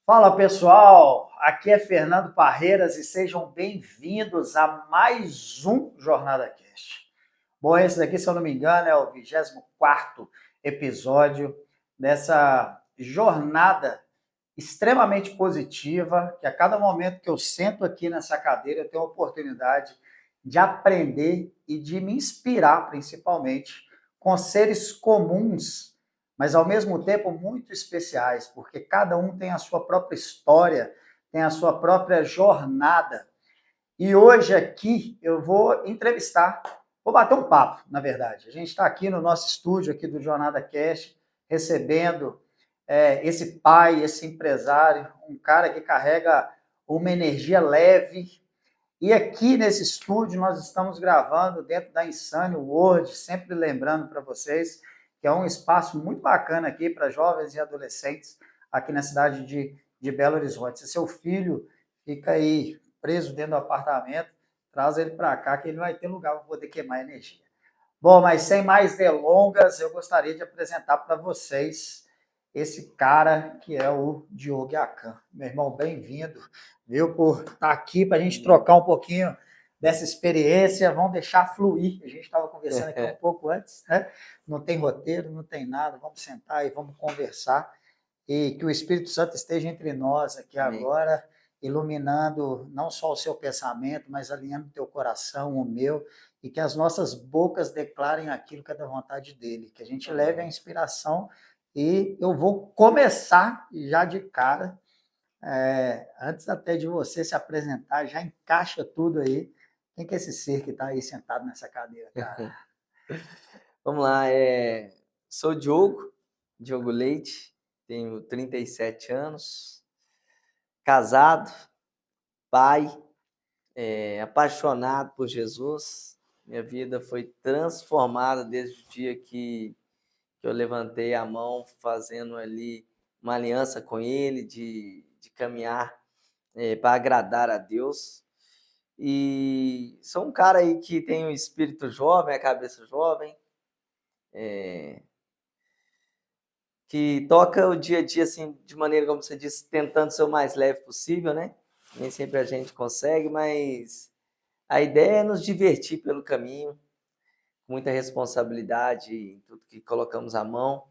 Fala pessoal, aqui é Fernando Parreiras e sejam bem-vindos a mais um Jornada Cast. Bom, esse daqui, se eu não me engano, é o 24º episódio dessa jornada extremamente positiva, que a cada momento que eu sento aqui nessa cadeira eu tenho a oportunidade de aprender e de me inspirar, principalmente, com seres comuns, mas ao mesmo tempo muito especiais, porque cada um tem a sua própria história, tem a sua própria jornada. E hoje aqui eu vou entrevistar, vou bater um papo, na verdade. A gente está aqui no nosso estúdio aqui do Jornada Cast, recebendo esse pai, esse empresário, um cara que carrega uma energia leve. E aqui nesse estúdio nós estamos gravando dentro da Insane World, sempre lembrando para vocês que é um espaço muito bacana aqui para jovens e adolescentes aqui na cidade de Belo Horizonte. Se seu filho fica aí preso dentro do apartamento, traz ele para cá que ele vai ter lugar para poder queimar energia. Bom, mas sem mais delongas, eu gostaria de apresentar para vocês esse cara que é o Diogo Acan. Meu irmão, bem-vindo, viu, por estar aqui para a gente trocar um pouquinho dessa experiência. Vamos deixar fluir. A gente estava conversando aqui um pouco antes, né? Não tem roteiro, não tem nada. Vamos sentar e vamos conversar. E que o Espírito Santo esteja entre nós aqui agora, iluminando não só o seu pensamento, mas alinhando o teu coração, o meu, e que as nossas bocas declarem aquilo que é da vontade dele, que a gente leve a inspiração. E eu vou começar já de cara, antes até de você se apresentar, já encaixa tudo aí. Quem que é esse ser que está aí sentado nessa cadeira, cara? Vamos lá, sou Diogo Leite, tenho 37 anos, casado, pai, apaixonado por Jesus. Minha vida foi transformada desde o dia que eu levantei a mão, fazendo ali uma aliança com Ele, de caminhar para agradar a Deus. E sou um cara aí que tem um espírito jovem, a cabeça jovem, que toca o dia a dia assim, de maneira, como você disse, tentando ser o mais leve possível, né? Nem sempre a gente consegue, mas a ideia é nos divertir pelo caminho, com muita responsabilidade em tudo que colocamos à mão.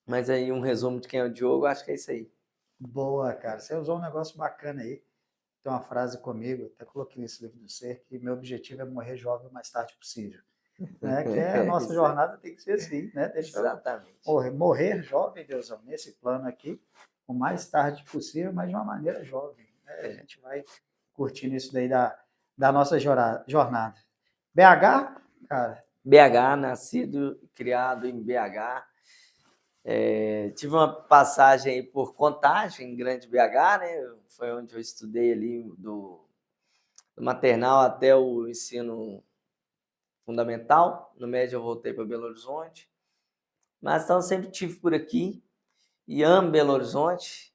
Mas aí um resumo de quem é o Diogo, acho que é isso aí. Boa, cara. Você usou um negócio bacana aí. Tem uma frase comigo, até coloquei nesse livro do Ser, que meu objetivo é morrer jovem o mais tarde possível. Né? Que a nossa jornada tem que ser assim, né? Deixa Exatamente. eu morrer jovem, Deusão, nesse plano aqui, o mais tarde possível, mas de uma maneira jovem. Né? A gente vai curtindo isso daí da nossa jornada. BH, cara? BH, nascido e criado em BH. Tive uma passagem por Contagem, em Grande BH, né? Foi onde eu estudei ali do maternal até o ensino fundamental. No médio eu voltei para Belo Horizonte, mas então sempre tive por aqui e amo Belo Horizonte.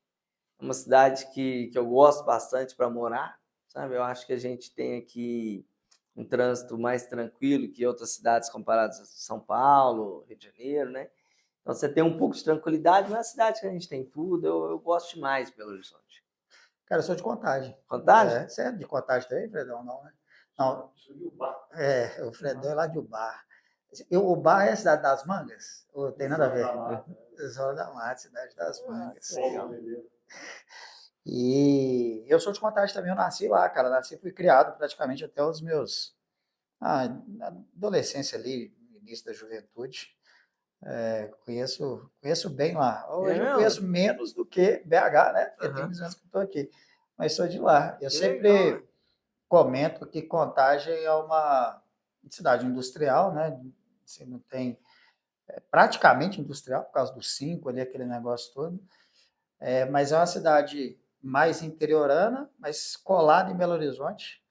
É uma cidade que eu gosto bastante para morar, sabe? Eu acho que a gente tem aqui um trânsito mais tranquilo que outras cidades comparadas a São Paulo, Rio de Janeiro, né? Então você tem um pouco de tranquilidade, mas é uma cidade que a gente tem tudo. Eu gosto demais de Belo Horizonte. Cara, eu sou de Contagem. Contagem? Você é de Contagem também, Fredão? Não, né? Não. Sou de Ubar. O Fredão é lá de Ubar. Ubar é a cidade das mangas? Ou tem nada a ver? Zona da Mata, cidade das mangas. Legal. E eu sou de Contagem também, eu nasci lá, cara. Nasci e fui criado praticamente até os meus. Adolescência ali, início da juventude. Conheço bem lá. Hoje eu conheço menos do que BH, né? Porque tem muitos anos que eu estou aqui. Mas sou de lá. Eu sempre comento que Contagem é uma cidade industrial, né? Você não tem. Praticamente industrial, por causa do 5 ali, aquele negócio todo. Mas é uma cidade mais interiorana, mas colada em Belo Horizonte,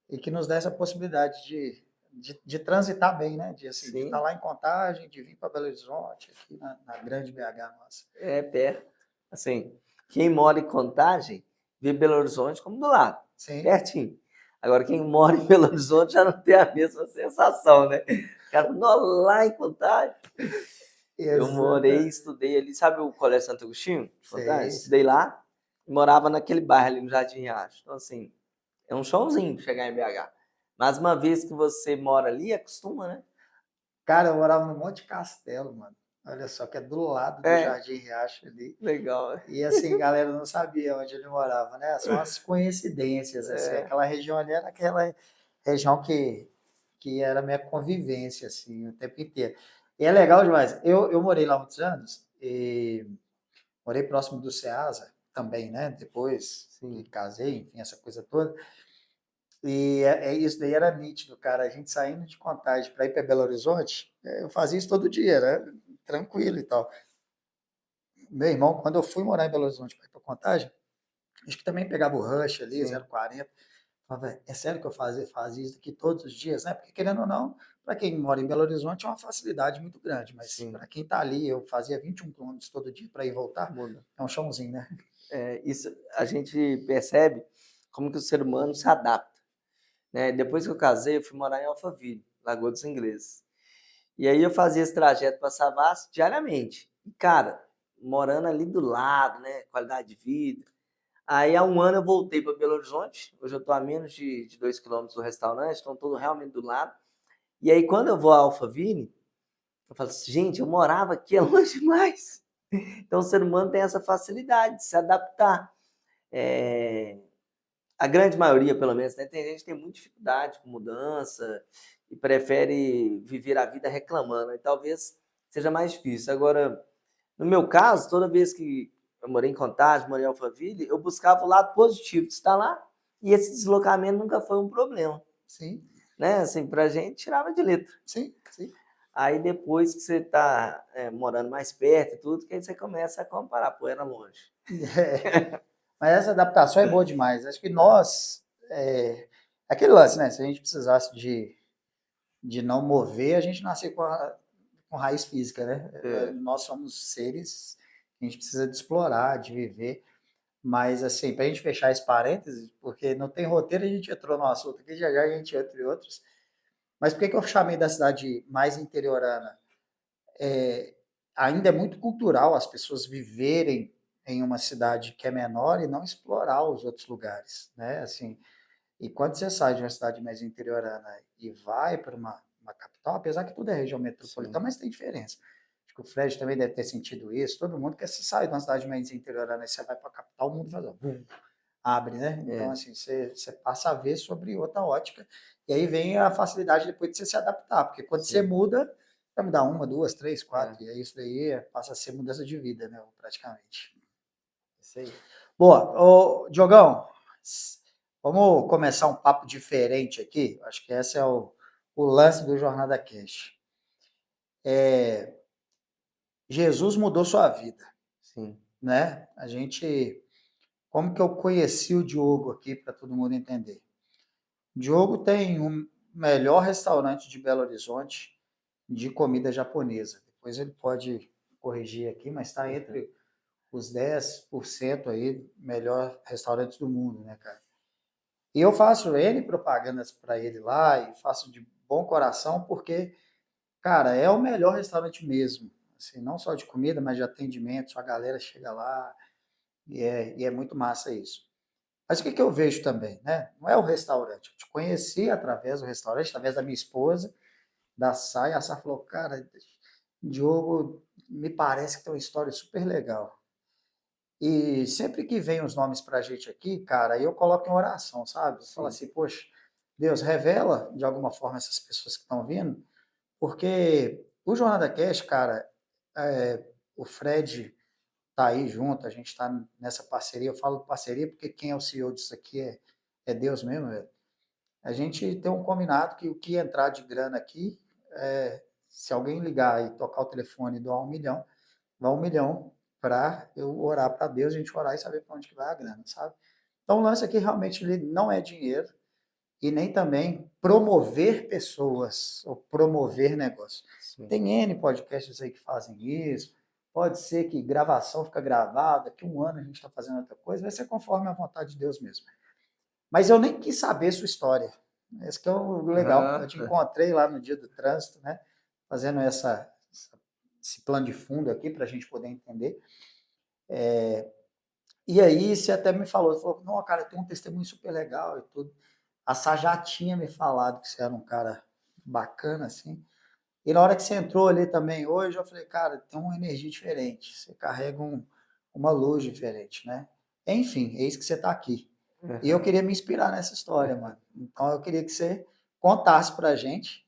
e que nos dá essa possibilidade de transitar bem, né? De estar lá em Contagem, de vir para Belo Horizonte, aqui na grande BH nossa. É perto. Assim, quem mora em Contagem vê Belo Horizonte como do lado, pertinho. Agora, quem mora em Belo Horizonte já não tem a mesma sensação, né? O cara lá em Contagem. Eu morei e Exatamente. estudei ali, sabe o Colégio Santo Agostinho? De Contagem? Sei, Estudei sei. lá e morava naquele bairro ali no Jardim Riacho. Então, assim, é um chãozinho chegar em BH. Mas uma vez que você mora ali, acostuma, né? Cara, eu morava no Monte Castelo, mano. Olha só, que é do lado do É, Jardim Riacho ali. legal. E assim, galera não sabia onde ele morava, né? São as coincidências, assim. É, Aquela região ali era aquela região que era minha convivência, assim, o tempo inteiro. E é legal demais. Eu morei lá muitos anos e morei próximo do Ceasa também, né? Depois que sim. casei, enfim, essa coisa toda. E isso daí era nítido, cara. A gente saindo de Contagem para ir para Belo Horizonte, eu fazia isso todo dia, né? Tranquilo e tal. Meu irmão, quando eu fui morar em Belo Horizonte para ir para Contagem, acho que também pegava o rush ali, Sim, 0,40. Falava, é sério que eu fazia isso aqui todos os dias, né? Porque querendo ou não, para quem mora em Belo Horizonte é uma facilidade muito grande, mas sim, para quem está ali, eu fazia 21 quilômetros todo dia para ir e voltar, muda. é um chãozinho, né? Isso a gente percebe como que o ser humano se adapta, né? Depois que eu casei, eu fui morar em Alphaville, Lagoa dos Ingleses. E aí eu fazia esse trajeto para Savassi diariamente. E, cara, morando ali do lado, né? Qualidade de vida. Aí há um ano eu voltei para Belo Horizonte. Hoje eu estou a menos de 2 quilômetros do restaurante, então estou realmente do lado. E aí quando eu vou a Alphaville, eu falo assim, gente, eu morava aqui, é longe demais. Então o ser humano tem essa facilidade de se adaptar. É, a grande maioria, pelo menos, né? Tem gente que tem muita dificuldade com mudança e prefere viver a vida reclamando. E talvez seja mais difícil. Agora, no meu caso, toda vez que eu morei em Contagem, morei em Alphaville, eu buscava o lado positivo de estar lá e esse deslocamento nunca foi um problema, Sim, né? Assim, pra gente, tirava de letra. sim, sim. Aí depois que você está morando mais perto e tudo, que aí você começa a comparar, pô, era longe. É, mas essa adaptação é boa demais. Acho que nós, aquele lance, né? Se a gente precisasse de não mover, a gente nasceu com raiz física, né? É, Nós somos seres que a gente precisa de explorar, de viver. Mas, assim, para a gente fechar esse parênteses, porque não tem roteiro, a gente entrou no assunto aqui, já já a gente entra em outros. Mas por que que eu chamei da cidade mais interiorana? Ainda é muito cultural as pessoas viverem em uma cidade que é menor e não explorar os outros lugares, né? Assim, e quando você sai de uma cidade mais interiorana e vai para uma capital, apesar que tudo é região sim, metropolitana, mas tem diferença. Acho que o Fred também deve ter sentido isso. Todo mundo quer se sair de uma cidade mais interiorana e você vai para a capital, o mundo faz, ó, bum, abre, né? Então, é, assim, você passa a ver sobre outra ótica. E aí vem a facilidade depois de você se adaptar, porque quando você sim, muda, vai mudar uma, duas, três, é, quatro, e aí isso daí passa a ser mudança de vida, né? Praticamente. isso aí. Boa. Ô, Diogão, vamos começar um papo diferente aqui. Acho que esse é o lance do Jornada Cash. Jesus mudou sua vida, Sim, né? Como que eu conheci o Diogo aqui para todo mundo entender? O Diogo tem o melhor restaurante de Belo Horizonte de comida japonesa. Depois ele pode corrigir aqui, mas está entre os 10% aí melhor restaurantes do mundo, né, cara? E eu faço N propagandas para ele lá e faço de bom coração porque, cara, é o melhor restaurante mesmo. Assim, não só de comida, mas de atendimento. A galera chega lá e é muito massa isso. Mas o que, que eu vejo também, né? Não é o restaurante. Eu te conheci através do restaurante, através da minha esposa, da Sá, e a Sá falou, cara, Diogo, me parece que tem uma história super legal. E sempre que vem os nomes para a gente aqui, cara, eu coloco em oração, sabe? Eu falo sim, assim, poxa, Deus, revela de alguma forma essas pessoas que estão vindo, porque o Jornada Cash, cara, o Fred tá aí junto, a gente está nessa parceria. Eu falo parceria porque quem é o CEO disso aqui é Deus mesmo, velho. A gente tem um combinado que o que entrar de grana aqui, se alguém ligar e tocar o telefone e doar 1 milhão, vai 1 milhão para eu orar para Deus, a gente orar e saber para onde que vai a grana, sabe? Então o lance aqui realmente ele não é dinheiro e nem também promover pessoas ou promover negócio. sim. Tem N podcasts aí que fazem isso, pode ser que gravação fica gravada, daqui um ano a gente está fazendo outra coisa, vai ser conforme a vontade de Deus mesmo. Mas eu nem quis saber sua história. Esse que é o legal. Eu Ah, te encontrei lá no dia do trânsito, né? Fazendo esse plano de fundo aqui para a gente poder entender. E aí você até me falou, não, cara, tem um testemunho super legal e tudo. A Sá já tinha me falado que você era um cara bacana, assim. E na hora que você entrou ali também hoje, eu falei, cara, tem uma energia diferente. Você carrega uma luz diferente, né? Enfim, eis que você está aqui. E eu queria me inspirar nessa história, mano. Então eu queria que você contasse pra gente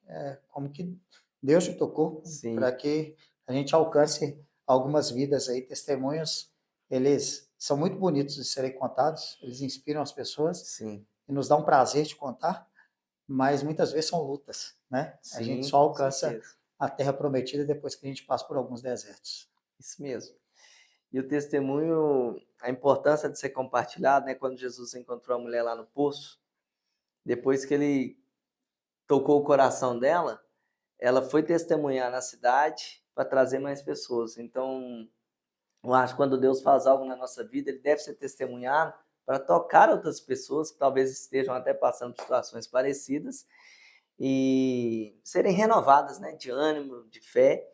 como que Deus te tocou para que a gente alcance algumas vidas aí, testemunhos, eles são muito bonitos de serem contados, eles inspiram as pessoas. Sim. E nos dá um prazer de contar, mas muitas vezes são lutas, né? Sim, a gente só alcança a terra prometida depois que a gente passa por alguns desertos. Isso mesmo. E o testemunho, a importância de ser compartilhado, né? Quando Jesus encontrou a mulher lá no poço, depois que ele tocou o coração dela, ela foi testemunhar na cidade para trazer mais pessoas. Então, eu acho que quando Deus faz algo na nossa vida, ele deve ser testemunhado para tocar outras pessoas que talvez estejam até passando por situações parecidas e serem renovadas, né, de ânimo, de fé.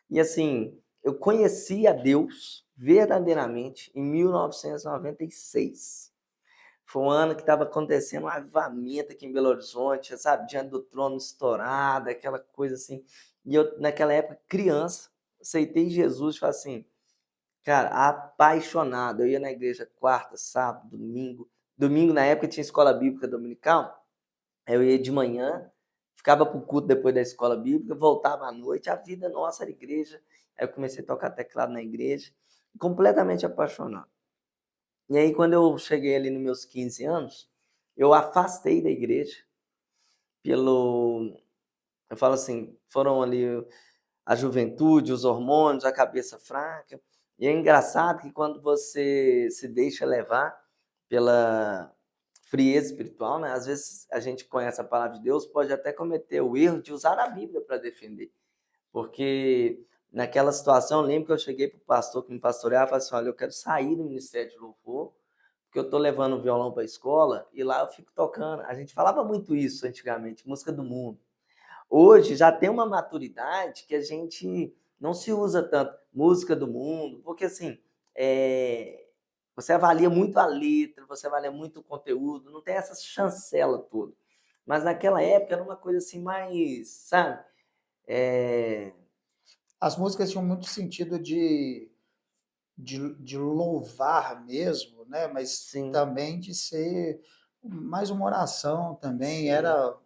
E assim, eu conheci a Deus verdadeiramente em 1996. Foi um ano que estava acontecendo um avivamento aqui em Belo Horizonte, sabe? Diante do trono estourado, aquela coisa assim. E eu, naquela época, criança, aceitei Jesus e falei assim, cara, apaixonado. Eu ia na igreja quarta, sábado, domingo. Domingo, na época, tinha escola bíblica dominical. Eu ia de manhã, ficava para o culto depois da escola bíblica, voltava à noite. A vida nossa era igreja. Aí eu comecei a tocar teclado na igreja, completamente apaixonado. E aí, quando eu cheguei ali nos meus 15 anos, eu afastei da igreja pelo... Eu falo assim, foram ali a juventude, os hormônios, a cabeça fraca. E é engraçado que quando você se deixa levar pela frieza espiritual, né? Às vezes a gente conhece a palavra de Deus, pode até cometer o erro de usar a Bíblia para defender. Porque naquela situação, eu lembro que eu cheguei para o pastor que me pastoreava e falei assim, olha, eu quero sair do ministério de louvor, porque eu estou levando o violão para a escola e lá eu fico tocando. A gente falava muito isso antigamente, música do mundo. Hoje já tem uma maturidade que a gente não se usa tanto música do mundo, porque assim, você avalia muito a letra, você avalia muito o conteúdo, não tem essa chancela toda. Mas naquela época era uma coisa assim mais, sabe? As músicas tinham muito sentido de louvar mesmo, né? Mas Sim, também de ser mais uma oração também. sim. Era,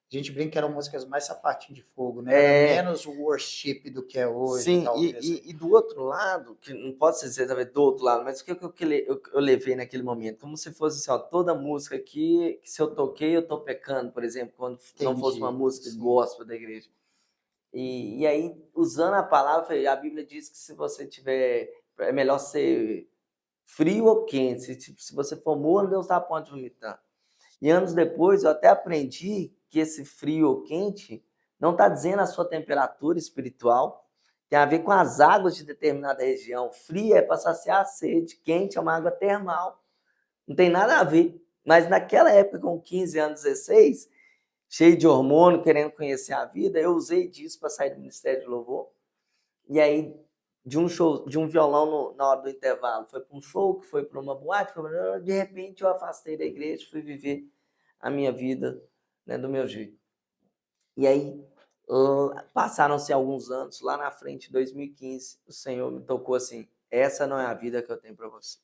a gente brinca que eram músicas mais sapatinho de fogo, né? Era menos worship do que é hoje, Sim, talvez. e do outro lado, que não pode ser exatamente do outro lado, mas o que eu levei naquele momento? Como se fosse assim, ó, toda música aqui, que se eu toquei, eu tô pecando, por exemplo, quando não fosse uma Entendi, música sim. gospel da igreja. E aí, usando a palavra, a Bíblia diz que se você tiver, é melhor ser frio ou quente. Se você for morno, Deus está a ponto de vomitar. E anos depois, eu até aprendi que esse frio ou quente não está dizendo a sua temperatura espiritual, tem a ver com as águas de determinada região. Fria é para saciar a sede, quente é uma água termal. Não tem nada a ver. Mas naquela época, com 15 anos, 16, cheio de hormônio, querendo conhecer a vida, eu usei disso para sair do Ministério de Louvor. E aí, de um show, de um violão na hora do intervalo, foi para um show, que foi para uma boate, de repente eu afastei da igreja, fui viver a minha vida, né, do meu jeito. E aí, passaram-se alguns anos, lá na frente, em 2015, o Senhor me tocou assim, essa não é a vida que eu tenho para você.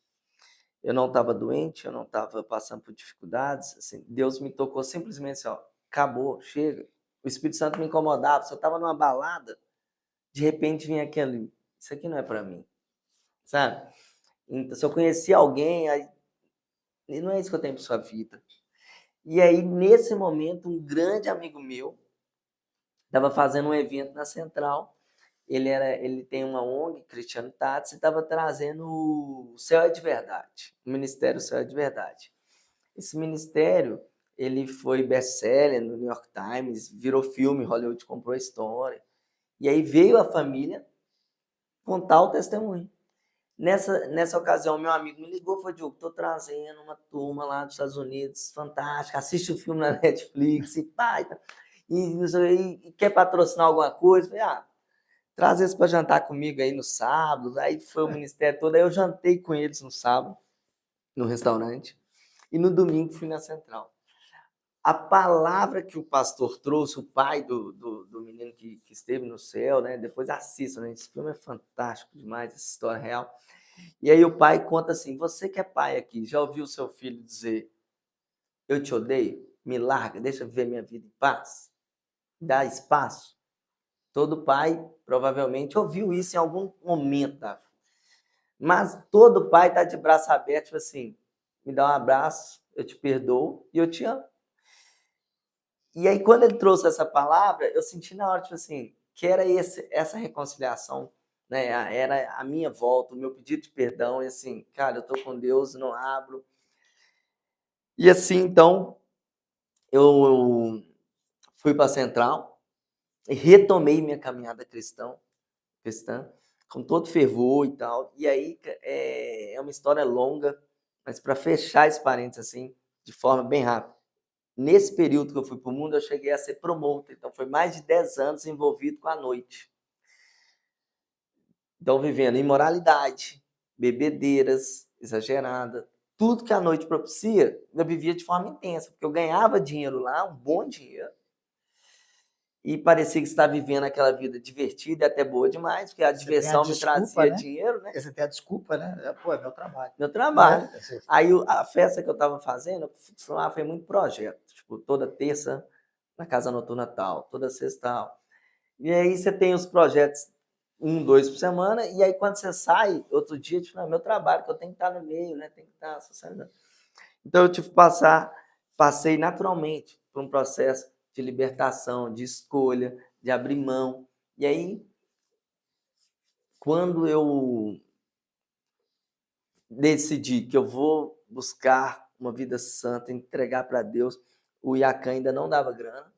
Eu não estava doente, eu não estava passando por dificuldades, assim, Deus me tocou simplesmente assim, ó, acabou, chega. O Espírito Santo me incomodava, se eu estava numa balada, de repente vinha aquele, isso aqui não é para mim, sabe? Então, se eu conhecia alguém, aí, não é isso que eu tenho para sua vida. E aí, nesse momento, um grande amigo meu estava fazendo um evento na Central. Ele tem uma ONG, Cristiano Tats, e estava trazendo o Céu é de Verdade, o Ministério Céu é de Verdade. Esse ministério, ele foi best-seller no New York Times, virou filme, Hollywood comprou a história. E aí veio a família contar o testemunho. Nessa ocasião, meu amigo me ligou e falou, Diogo, estou trazendo uma turma lá dos Estados Unidos, fantástica, assiste o filme na Netflix, e pá, e quer patrocinar alguma coisa? Eu falei, traz eles para jantar comigo aí no sábado. Aí foi o ministério todo, aí eu jantei com eles no sábado, no restaurante, e no domingo fui na central. A palavra que o pastor trouxe, o pai do menino que esteve no céu, né? Depois assistam, né? Esse filme é fantástico demais, essa história real. E aí o pai conta assim, você que é pai aqui, já ouviu seu filho dizer, eu te odeio, me larga, deixa eu viver minha vida em paz, dá espaço? Todo pai provavelmente ouviu isso em algum momento da vida. Mas todo pai está de braço aberto, tipo assim, me dá um abraço, eu te perdoo e eu te amo. E aí, quando ele trouxe essa palavra, eu senti na hora, tipo assim, que era essa reconciliação, né? Era a minha volta, o meu pedido de perdão, e assim, cara, eu tô com Deus, não abro. E assim, então, eu fui para a Central e retomei minha caminhada cristã, com todo fervor e tal. E aí, é uma história longa, mas para fechar esse parênteses assim, de forma bem rápida. Nesse período que eu fui para o mundo, eu cheguei a ser promotor. Então, foi mais de 10 anos envolvido com a noite. Então, vivendo imoralidade, bebedeiras exageradas, tudo que a noite propicia, eu vivia de forma intensa, porque eu ganhava dinheiro lá, um bom dinheiro, e parecia que estava vivendo aquela vida divertida e até boa demais, porque a diversão me trazia dinheiro, né? Você tem a desculpa, né? Pô, é meu trabalho. Meu trabalho. Aí a festa que eu estava fazendo, foi muito projeto. Tipo, toda terça na casa noturna tal, toda sexta tal. E aí você tem os projetos 1, 2 por semana, e aí quando você sai, outro dia, tipo, é meu trabalho, que eu tenho que estar no meio, né? Tem que estar socializando. Então eu tive que passei naturalmente por um processo de libertação, de escolha, de abrir mão. E aí, quando eu decidi que eu vou buscar uma vida santa, entregar para Deus, o Iacan ainda não dava grana.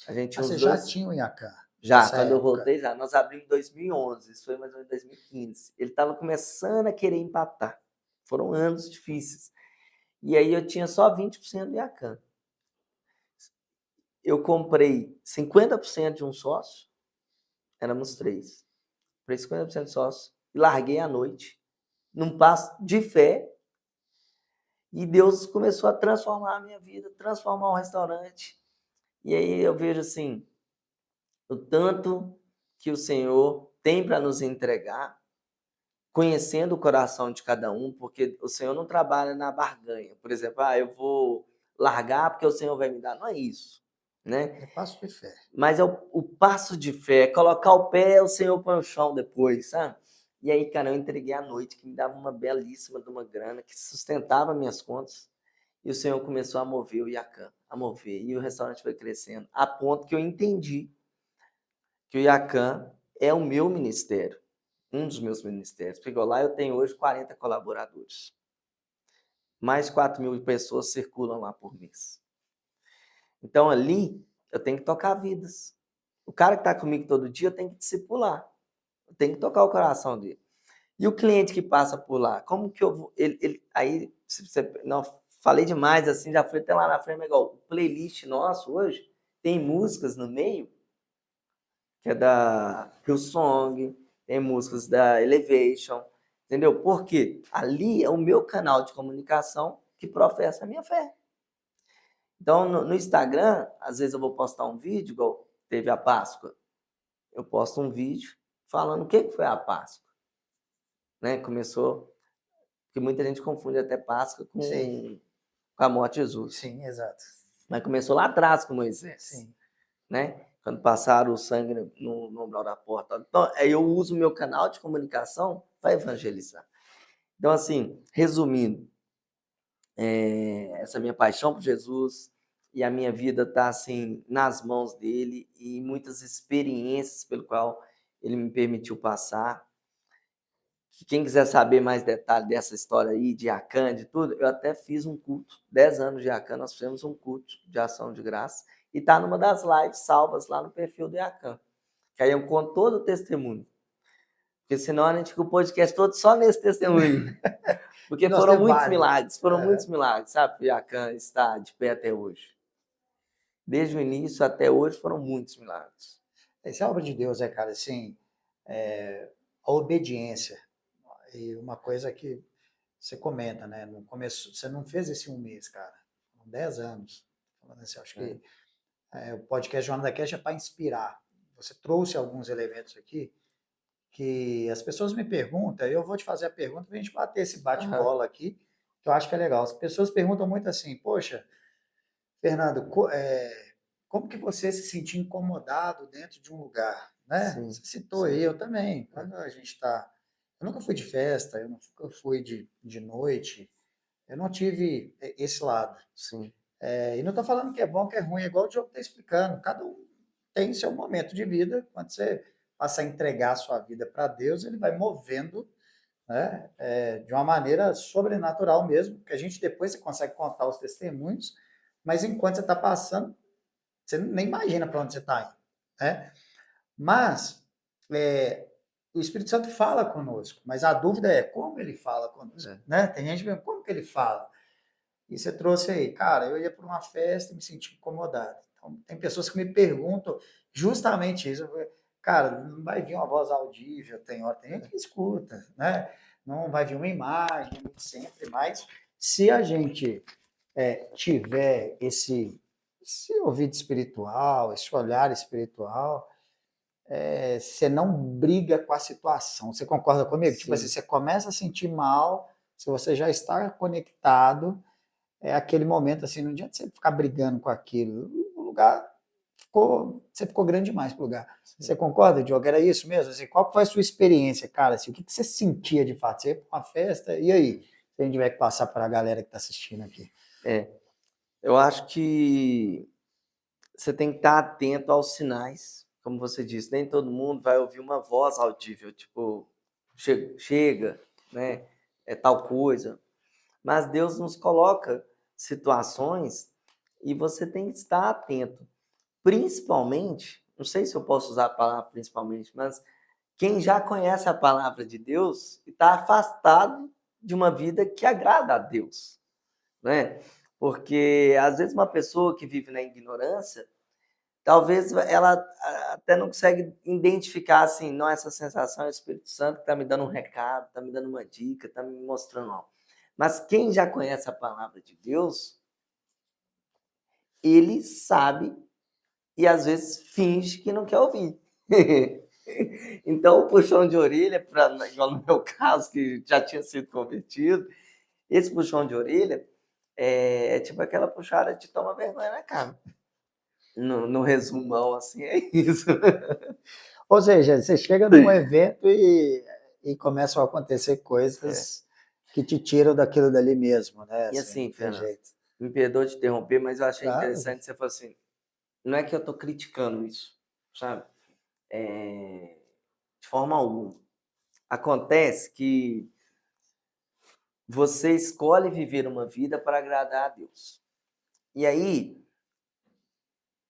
A gente tinha você já tinha o Iacan? Já, quando eu voltei, já. Nós abrimos em 2011, isso foi mais ou menos 2015. Ele estava começando a querer empatar. Foram anos difíceis. E aí eu tinha só 20% do Iacan. Eu comprei 50% de um sócio, éramos 3. Comprei 50% de sócio e larguei à noite, num passo de fé. E Deus começou a transformar a minha vida, transformar o restaurante. E aí eu vejo assim, o tanto que o Senhor tem para nos entregar, conhecendo o coração de cada um, porque o Senhor não trabalha na barganha. Por exemplo, eu vou largar porque o Senhor vai me dar. Não é isso, né? É passo de fé. Mas é o passo de fé, colocar o pé, o Senhor põe o chão depois, sabe? E aí, cara, eu entreguei à noite, que me dava uma belíssima de uma grana, que sustentava minhas contas. E o Senhor começou a mover o Iacan, a mover. E o restaurante foi crescendo, a ponto que eu entendi que o Iacan é o meu ministério, um dos meus ministérios. Porque lá eu tenho hoje 40 colaboradores. Mais 4.000 pessoas circulam lá por mês. Então, ali, eu tenho que tocar vidas. O cara que está comigo todo dia, eu tenho que discipular. Eu tenho que tocar o coração dele. E o cliente que passa por lá, como que eu vou... Aí, não, falei demais, assim, já fui até lá na frente, mas igual, o playlist nosso hoje tem músicas no meio, que é da Hillsong, tem músicas da Elevation, entendeu? Porque ali é o meu canal de comunicação que professa a minha fé. Então, no Instagram, às vezes eu vou postar um vídeo, igual teve a Páscoa, eu posto um vídeo falando o que foi a Páscoa. Né? Começou, porque muita gente confunde até Páscoa com a morte de Jesus. Sim, exato. Mas começou lá atrás com Moisés. Sim. Né? Quando passaram o sangue no umbral da porta. Então, eu uso o meu canal de comunicação para evangelizar. Então, assim, resumindo, essa minha paixão por Jesus e a minha vida está assim, nas mãos dele e muitas experiências pelo qual ele me permitiu passar. Quem quiser saber mais detalhes dessa história aí, de Iacan, de tudo, eu até fiz um culto, 10 anos de Iacan, nós fizemos um culto de ação de graça, e está numa das lives salvas lá no perfil do Iacan. Que aí eu conto todo o testemunho. Porque senão a gente fica o podcast todo só nesse testemunho. Porque foram muitos milagres, muitos milagres, sabe? O Iacan está de pé até hoje. Desde o início até hoje foram muitos milagres. Isso é obra de Deus, cara? Assim, a obediência. E uma coisa que você comenta, né? No começo, você não fez esse um mês, cara. Foram 10 anos. Falando assim, acho que o podcast Jornada Cash é para inspirar. Você trouxe alguns elementos aqui que as pessoas me perguntam, eu vou te fazer a pergunta para a gente bater esse bate-bola aqui, que eu acho que é legal. As pessoas perguntam muito assim, poxa, Fernando, como que você se sentiu incomodado dentro de um lugar, né? Sim, Você citou aí, eu também. Quando a gente está... Eu nunca fui de festa, eu nunca fui de noite, eu não tive esse lado. sim, E não estou falando que é bom, que é ruim, é igual o Diogo está explicando. Cada um tem seu momento de vida. Quando você passa a entregar a sua vida para Deus, ele vai movendo, né, de uma maneira sobrenatural mesmo, que a gente depois você consegue contar os testemunhos, mas enquanto você está passando, você nem imagina para onde você está indo, né? Mas o Espírito Santo fala conosco, mas a dúvida é como ele fala conosco, né? Tem gente que pergunta, como que ele fala? E você trouxe aí, cara, eu ia para uma festa e me senti incomodado. Então, tem pessoas que me perguntam justamente isso. Cara, não vai vir uma voz audível, tem hora, tem gente que escuta, né? Não vai vir uma imagem, sempre, mas se a gente tiver esse ouvido espiritual, esse olhar espiritual, você não briga com a situação. Você concorda comigo? Tipo assim, sim. você começa a sentir mal, se você já está conectado, é aquele momento assim, não adianta você ficar brigando com aquilo. O lugar você ficou grande demais pro lugar. Sim. Você concorda, Diogo? Era isso mesmo? Assim, qual foi a sua experiência, cara? Assim, o que você sentia de fato? Você ia para uma festa, e aí? Se a gente tiver que passar para a galera que está assistindo aqui. Eu acho que você tem que estar atento aos sinais, como você disse, nem todo mundo vai ouvir uma voz audível, tipo, chega, né? É tal coisa. Mas Deus nos coloca situações e você tem que estar atento. Principalmente, não sei se eu posso usar a palavra principalmente, mas quem já conhece a palavra de Deus e está afastado de uma vida que agrada a Deus, né? Porque às vezes uma pessoa que vive na ignorância, talvez ela até não consegue identificar assim, não, essa sensação é o Espírito Santo que está me dando um recado, está me dando uma dica, está me mostrando algo. Mas quem já conhece a palavra de Deus, ele sabe e às vezes finge que não quer ouvir. Então, o puxão de orelha, igual no meu caso, que já tinha sido convertido, esse puxão de orelha é tipo aquela puxada de toma vergonha na cara. No resumão, assim, é isso. Ou seja, você chega num evento e começam a acontecer coisas que te tiram daquilo dali mesmo, né? E Assim, não assim, tem Fernando, jeito. me perdoa de interromper, mas eu achei Claro. interessante você falar assim, não é que eu estou criticando isso, sabe? De forma alguma. Acontece que você escolhe viver uma vida para agradar a Deus. E aí,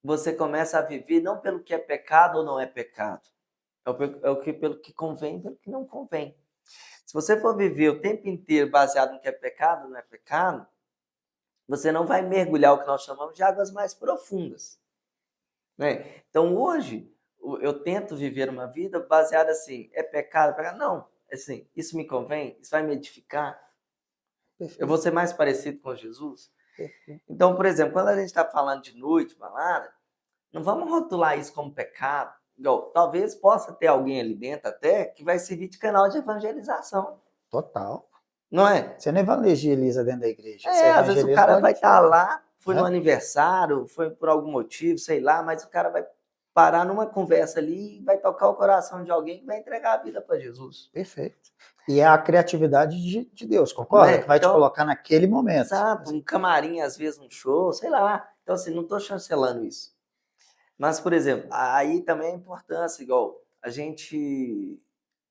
você começa a viver não pelo que é pecado ou não é pecado. Pelo que convém, pelo que não convém. Se você for viver o tempo inteiro baseado no que é pecado ou não é pecado, você não vai mergulhar o que nós chamamos de águas mais profundas, né? Então, hoje, eu tento viver uma vida baseada assim, é pecado, pecado? Não, assim, isso me convém? Isso vai me edificar? Eu vou ser mais parecido com Jesus? Então, por exemplo, quando a gente está falando de noite, balada, não vamos rotular isso como pecado. Igual, talvez possa ter alguém ali dentro até que vai servir de canal de evangelização. Total. Não é? Você não evangeliza dentro da igreja, você Às vezes o evangeliza cara onde vai estar for, lá, foi no né? aniversário, foi por algum motivo, sei lá, mas o cara vai parar numa conversa ali e vai tocar o coração de alguém que vai entregar a vida para Jesus. Perfeito. E é a criatividade de Deus, Não concorda? Que é? vai te Então, colocar naquele momento. exato, um camarim, às vezes, um show, sei lá. Então, assim, não estou chancelando isso. Mas, por exemplo, aí também a importância, igual a gente,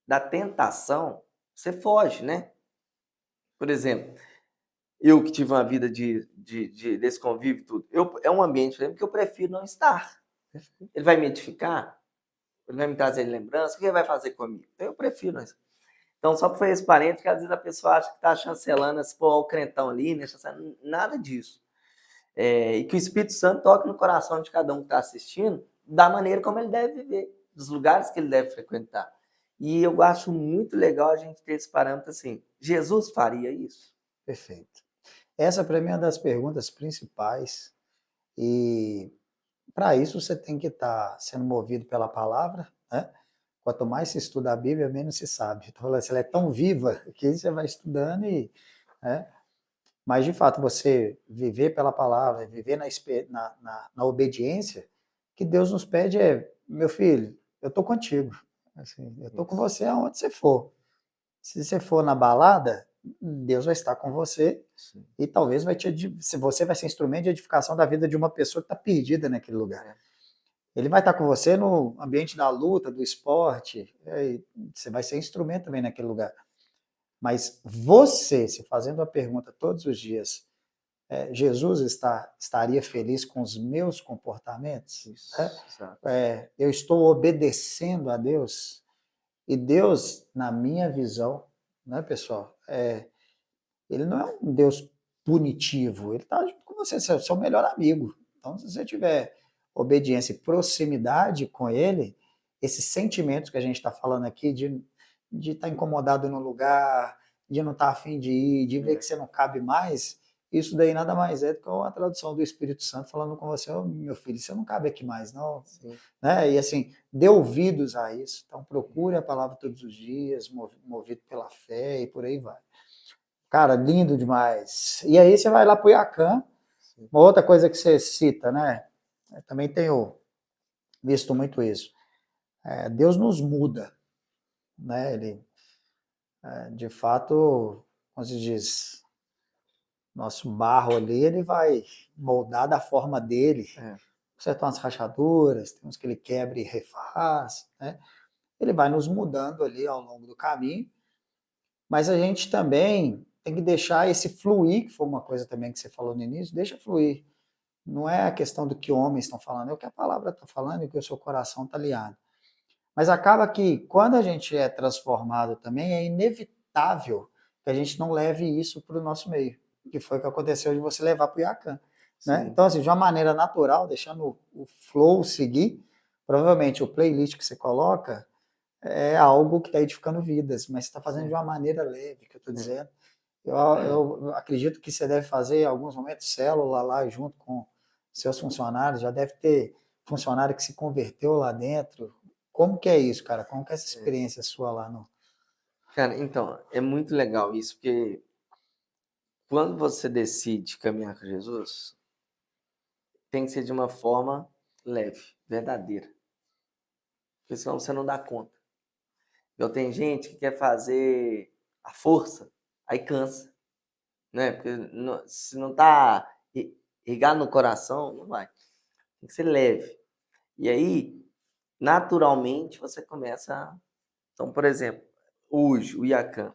da tentação, você foge, né? Por exemplo, eu que tive uma vida desse convívio e tudo, é um ambiente, por exemplo, que eu prefiro não estar. Ele vai me edificar? Ele vai me trazer lembrança? O que ele vai fazer comigo? Eu prefiro não estar. Então, só foi esse parente que às vezes a pessoa acha que está chancelando, assim, pô, o crentão ali, né? Nada disso. E que o Espírito Santo toque no coração de cada um que está assistindo, da maneira como ele deve viver, dos lugares que ele deve frequentar. E eu acho muito legal a gente ter esse parâmetro assim, Jesus faria isso? Perfeito. Essa para mim é uma das perguntas principais e para isso você tem que estar sendo movido pela palavra, né? Quanto mais se estuda a Bíblia, menos se sabe. Então, ela é tão viva que você vai estudando e, né? Mas de fato você viver pela palavra, viver na obediência, que Deus nos pede é, meu filho, eu estou contigo, assim, eu estou com você aonde você for. Se você for na balada, Deus vai estar com você. Sim. E talvez se você vai ser instrumento de edificação da vida de uma pessoa que está perdida naquele lugar. Ele vai estar com você no ambiente da luta, do esporte, você vai ser instrumento também naquele lugar. Mas você, se fazendo a pergunta todos os dias, Jesus estaria feliz com os meus comportamentos? Isso, eu estou obedecendo a Deus? E Deus, na minha visão, né, pessoal, ele não é um Deus punitivo, ele está junto com você, é o seu melhor amigo. Então, se você tiver obediência e proximidade com ele, esses sentimentos que a gente está falando aqui de estar incomodado no lugar, de não estar afim de ir, de ver que você não cabe mais, isso daí nada mais é do que uma tradução do Espírito Santo falando com você, oh, meu filho, você não cabe aqui mais, não. Né? E assim, dê ouvidos a isso. Então, procure a palavra todos os dias, movido pela fé e por aí vai. Cara, lindo demais. E aí você vai lá para o Iacan, uma outra coisa que você cita, né? Eu também tenho visto muito isso. Deus nos muda, né? Ele, de fato, como se diz, nosso barro ali, ele vai moldar da forma dele. Consertar umas rachaduras, tem uns que ele quebra e refaz, né? Ele vai nos mudando ali ao longo do caminho, mas a gente também tem que deixar esse fluir, que foi uma coisa também que você falou no início, deixa fluir. Não é a questão do que homens estão falando, é o que a palavra está falando e o que o seu coração está ligado. Mas acaba que, quando a gente é transformado também, é inevitável que a gente não leve isso para o nosso meio, que foi o que aconteceu de você levar para o Iacan. Né? Então, assim, de uma maneira natural, deixando o flow seguir, provavelmente o playlist que você coloca é algo que está edificando vidas, mas você está fazendo de uma maneira leve, que eu estou dizendo. Eu acredito que você deve fazer, em alguns momentos, célula lá junto com seus funcionários, já deve ter funcionário que se converteu lá dentro. Como que é isso, cara? Como que é essa experiência sua lá no... Cara, então, é muito legal isso, porque quando você decide caminhar com Jesus, tem que ser de uma forma leve, verdadeira. Porque senão você não dá conta. Eu tenho gente que quer fazer a força, aí cansa. Né? Porque se não está irrigado no coração, não vai. Tem que ser leve. E aí, naturalmente, você começa a... Então, por exemplo, hoje, o Iacan,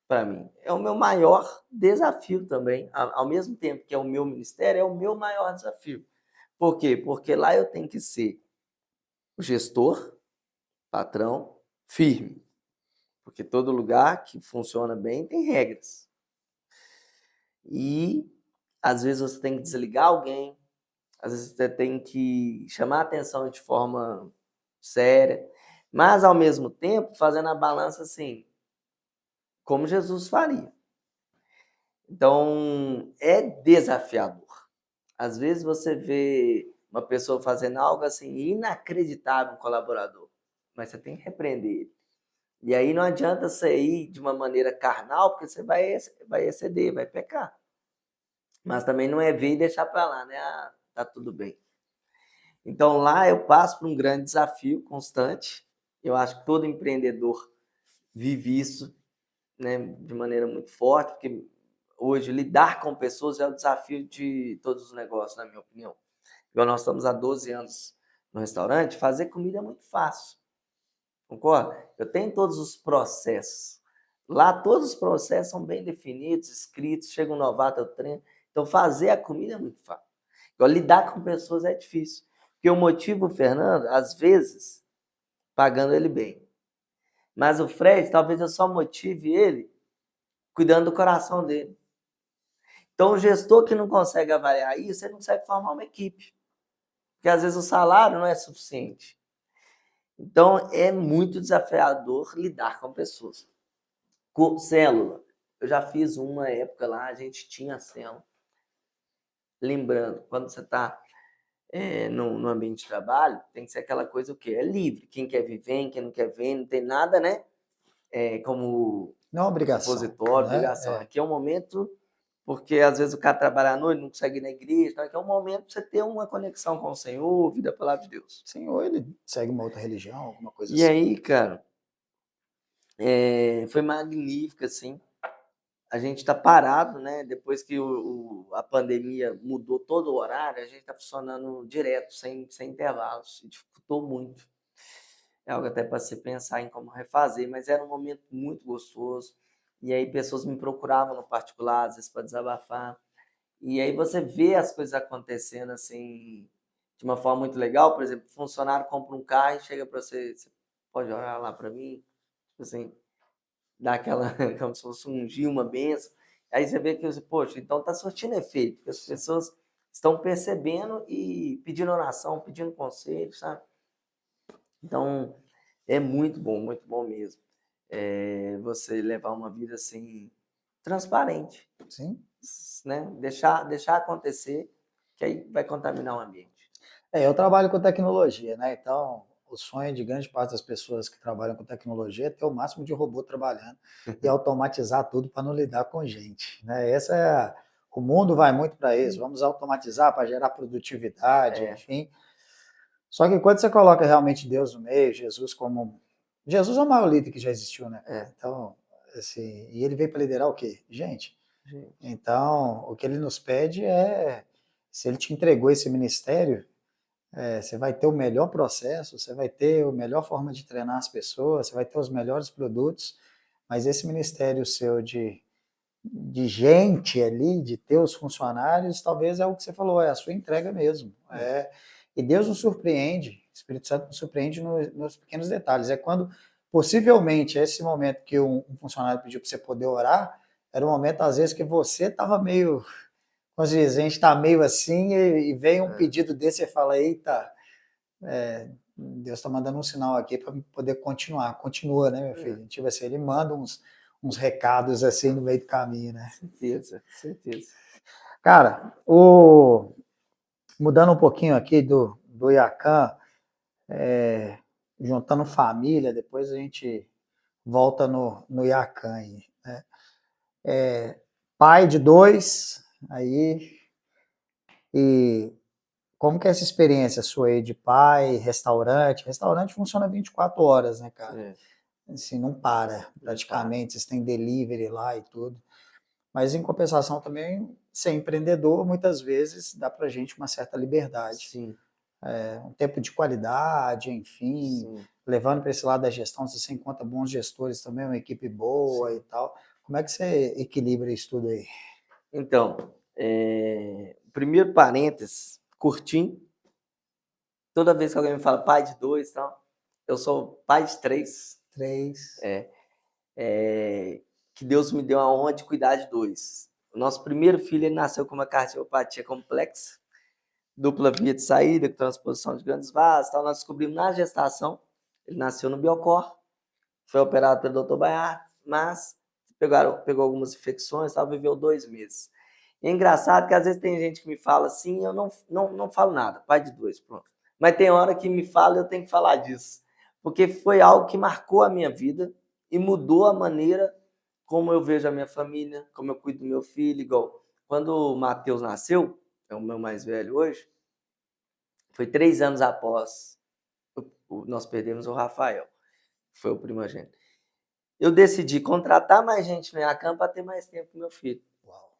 para mim, é o meu maior desafio também. Ao mesmo tempo que é o meu ministério, é o meu maior desafio. Por quê? Porque lá eu tenho que ser o gestor, patrão, firme. Porque todo lugar que funciona bem tem regras. E, às vezes, você tem que desligar alguém, às vezes você tem que chamar a atenção de forma séria, mas, ao mesmo tempo, fazendo a balança assim, como Jesus faria. Então, é desafiador. Às vezes você vê uma pessoa fazendo algo assim inacreditável, um colaborador, mas você tem que repreender ele. E aí não adianta você ir de uma maneira carnal, porque você vai exceder, vai pecar. Mas também não é ver e deixar para lá, né? Ah, tá tudo bem. Então lá eu passo por um grande desafio constante. Eu acho que todo empreendedor vive isso, né, de maneira muito forte, porque hoje lidar com pessoas é o desafio de todos os negócios, na minha opinião. Igual nós estamos há 12 anos no restaurante, fazer comida é muito fácil. Concorda? Eu tenho todos os processos. Lá todos os processos são bem definidos, escritos, chega um novato, eu treino. Então fazer a comida é muito fácil. Agora, lidar com pessoas é difícil. Porque eu motivo o Fernando, às vezes, pagando ele bem. Mas o Fred, talvez eu só motive ele cuidando do coração dele. Então, o gestor que não consegue avaliar isso, ele não consegue formar uma equipe. porque às vezes o salário não é suficiente. Então, é muito desafiador lidar com pessoas. Com célula, eu já fiz uma época lá, a gente tinha célula. Lembrando, quando você está no ambiente de trabalho, tem que ser aquela coisa o quê? É livre. Quem quer vir, vem, quem não quer vir, não tem nada, né? Como Não é obrigação, supositório, né? obrigação. Aqui é um momento, porque às vezes o cara trabalha à noite, não consegue ir na igreja, então aqui é um momento para você ter uma conexão com o Senhor, ouvir a palavra de Deus. Sim, ou ele segue uma outra religião, alguma coisa E assim. aí, cara, foi magnífico, assim. A gente está parado, né? Depois que a pandemia mudou todo o horário, a gente está funcionando direto, sem intervalos. E dificultou muito. É algo até para se pensar em como refazer, mas era um momento muito gostoso. E aí pessoas me procuravam no particular, às vezes para desabafar. E aí você vê as coisas acontecendo assim, de uma forma muito legal. Por exemplo, o funcionário compra um carro e chega para você pode orar lá para mim? Tipo assim, dá aquela, como se fosse ungir uma benção. Aí você vê que, poxa, então está surtindo efeito, porque as pessoas estão percebendo e pedindo oração, pedindo conselho, sabe? Então, é muito bom mesmo. Você levar uma vida assim, transparente. Sim. Né? Deixar acontecer, que aí vai contaminar o ambiente. Eu trabalho com tecnologia, né? Então, o sonho de grande parte das pessoas que trabalham com tecnologia é ter o máximo de robô trabalhando e automatizar tudo para não lidar com gente, né? O mundo vai muito para isso. Vamos automatizar para gerar produtividade, enfim. Só que quando você coloca realmente Deus no meio, Jesus como... Jesus é o maior líder que já existiu, né? Então, assim, e ele veio para liderar o quê? Gente. Então, o que ele nos pede é, se ele te entregou esse ministério, você vai ter o melhor processo, você vai ter a melhor forma de treinar as pessoas, você vai ter os melhores produtos, mas esse ministério seu de gente ali, de ter os funcionários, talvez é o que você falou, é a sua entrega mesmo. E Deus nos surpreende, o Espírito Santo nos surpreende nos pequenos detalhes. É quando, possivelmente, esse momento que um funcionário pediu para você poder orar, era um momento, às vezes, que você estava meio... Às vezes a gente está meio assim e vem um pedido desse e fala, eita, Deus está mandando um sinal aqui para poder continuar. Continua, né, meu filho? Tipo assim, ele manda uns recados assim no meio do caminho, né? Certeza. Cara, mudando um pouquinho aqui do Iacan, juntando família, depois a gente volta no Iacan aí, né? Pai de 2, aí, e como que é essa experiência sua aí de pai, restaurante? Restaurante funciona 24 horas, né, cara? Assim, não para, praticamente, vocês têm delivery lá e tudo. Mas, em compensação, também, ser empreendedor, muitas vezes, dá pra gente uma certa liberdade. Sim. Um tempo de qualidade, enfim, Sim. levando para esse lado da gestão, você encontra bons gestores também, uma equipe boa e tal. Como é que você equilibra isso tudo aí? Então, primeiro parênteses, curtinho. Toda vez que alguém me fala pai de 2 e tal, eu sou pai de 3. 3. Que Deus me deu a honra de cuidar de 2. O nosso primeiro filho, ele nasceu com uma cardiopatia complexa, dupla via de saída, com transposição de grandes vasos, tal. Nós descobrimos na gestação, ele nasceu no Biocor, foi operado pelo Dr. Baiar, mas pegou algumas infecções, tal, viveu 2 meses. E é engraçado que às vezes tem gente que me fala assim, eu não falo nada, pai de 2, pronto. Mas tem hora que me fala e eu tenho que falar disso, porque foi algo que marcou a minha vida e mudou a maneira como eu vejo a minha família, como eu cuido do meu filho, igual quando o Matheus nasceu, é o meu mais velho hoje, foi 3 anos após nós perdemos o Rafael, que foi o primogênito. Eu decidi contratar mais gente no IACAM para ter mais tempo com meu filho. Uau.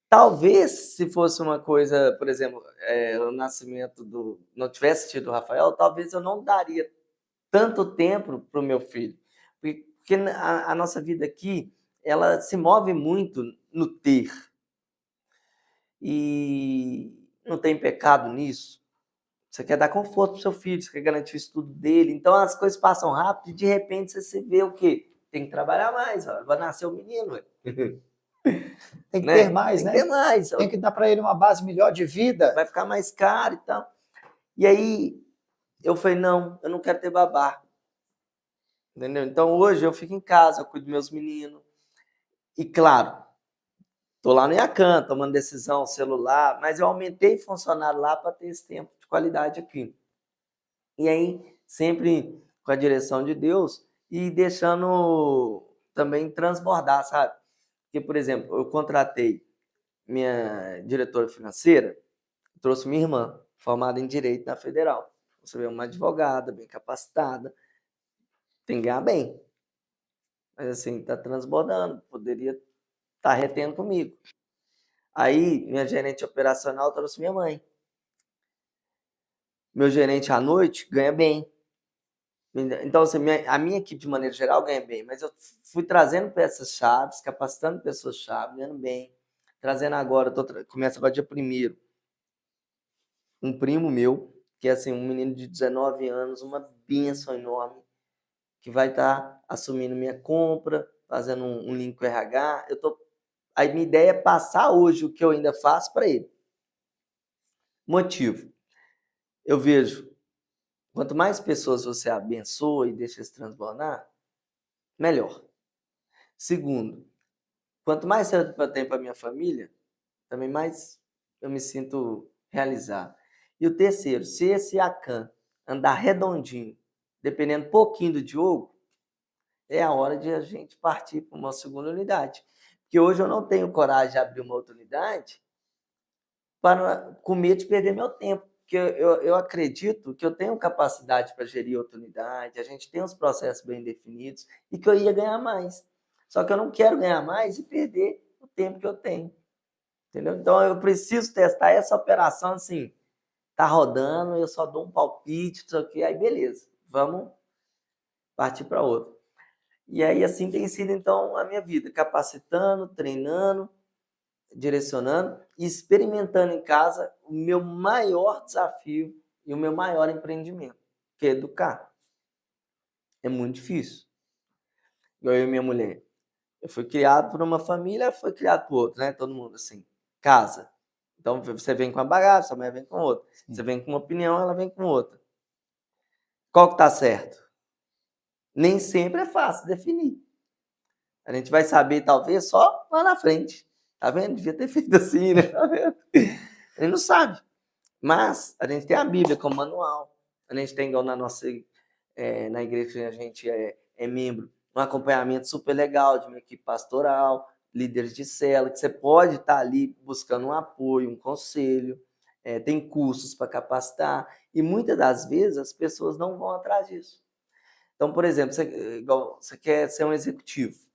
Talvez, se fosse uma coisa, por exemplo, o nascimento não tivesse tido o Rafael, talvez eu não daria tanto tempo para o meu filho. Porque a nossa vida aqui, ela se move muito no ter. E não tem pecado nisso. Você quer dar conforto para o seu filho, você quer garantir o estudo dele. Então as coisas passam rápido e de repente você vê o quê? Tem que trabalhar mais, ó. Vai nascer o menino. Tem que ter mais, Tem né? que ter mais. Tem que dar para ele uma base melhor de vida. Vai ficar mais caro e tal. E aí eu falei, não, eu não quero ter babá. Entendeu? Então hoje eu fico em casa, eu cuido dos meus meninos. E claro, tô lá no Iacan, tomando decisão, celular, mas eu aumentei funcionário lá para ter esse tempo de qualidade aqui. E aí, sempre com a direção de Deus e deixando também transbordar, sabe? Porque, por exemplo, eu contratei minha diretora financeira, trouxe minha irmã, formada em Direito na Federal. Você vê, uma advogada bem capacitada, tem que ganhar bem. Mas assim, está transbordando, poderia estar retendo comigo. Aí, minha gerente operacional trouxe minha mãe. Meu gerente à noite ganha bem. Então, assim, a minha equipe, de maneira geral, ganha bem, mas eu fui trazendo peças-chave, capacitando pessoas-chave, ganhando bem. Trazendo agora, começa agora dia 1º, um primo meu, que é assim, um menino de 19 anos, uma bênção enorme, que vai estar assumindo minha compra, fazendo um link com o RH. Aí minha ideia é passar hoje o que eu ainda faço para ele. Motivo. Eu vejo, quanto mais pessoas você abençoa e deixa se transbordar, melhor. Segundo, quanto mais tempo eu tenho para minha família, também mais eu me sinto realizado. E o terceiro, se esse Acan andar redondinho, dependendo um pouquinho do Diogo, é a hora de a gente partir para uma segunda unidade. Porque hoje eu não tenho coragem de abrir uma outra unidade com medo de perder meu tempo. Porque eu acredito que eu tenho capacidade para gerir outra unidade, a gente tem os processos bem definidos e que eu ia ganhar mais. Só que eu não quero ganhar mais e perder o tempo que eu tenho. Entendeu? Então eu preciso testar essa operação assim. Tá rodando, eu só dou um palpite, isso aqui, aí beleza, vamos partir para outra. E aí assim tem sido então a minha vida, capacitando, treinando, direcionando e experimentando em casa o meu maior desafio e o meu maior empreendimento, que é educar. É muito difícil. Igual eu e minha mulher. Eu fui criado por uma família, foi criado por outra, né? Todo mundo assim, casa. Então você vem com uma bagagem, sua mãe vem com outra. Você vem com uma opinião, ela vem com outra. Qual que tá certo? Nem sempre é fácil definir. A gente vai saber, talvez, só lá na frente. Tá vendo? Devia ter feito assim, né? Tá vendo? A gente não sabe. Mas a gente tem a Bíblia como manual. A gente tem, igual na igreja que a gente é membro, um acompanhamento super legal de uma equipe pastoral, líderes de célula, que você pode estar ali buscando um apoio, um conselho, tem cursos para capacitar. E muitas das vezes as pessoas não vão atrás disso. Então, por exemplo, você quer ser um executivo.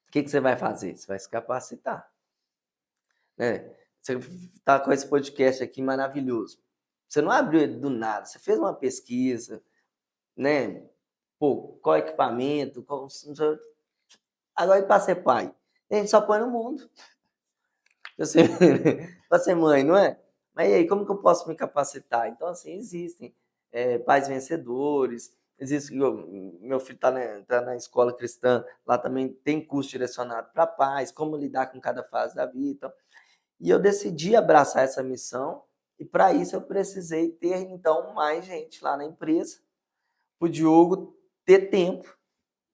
O que você vai fazer? Você vai se capacitar. Né? Você está com esse podcast aqui maravilhoso. Você não abriu ele do nada, você fez uma pesquisa, né? Pô, qual equipamento, agora para ser pai. A gente só põe no mundo. Para ser mãe, não é? Mas e aí, como que eu posso me capacitar? Então, assim, existem pais vencedores, meu filho tá na escola cristã, lá também tem curso direcionado para pais, como lidar com cada fase da vida. Então, e eu decidi abraçar essa missão, e para isso eu precisei ter, então, mais gente lá na empresa, para o Diogo ter tempo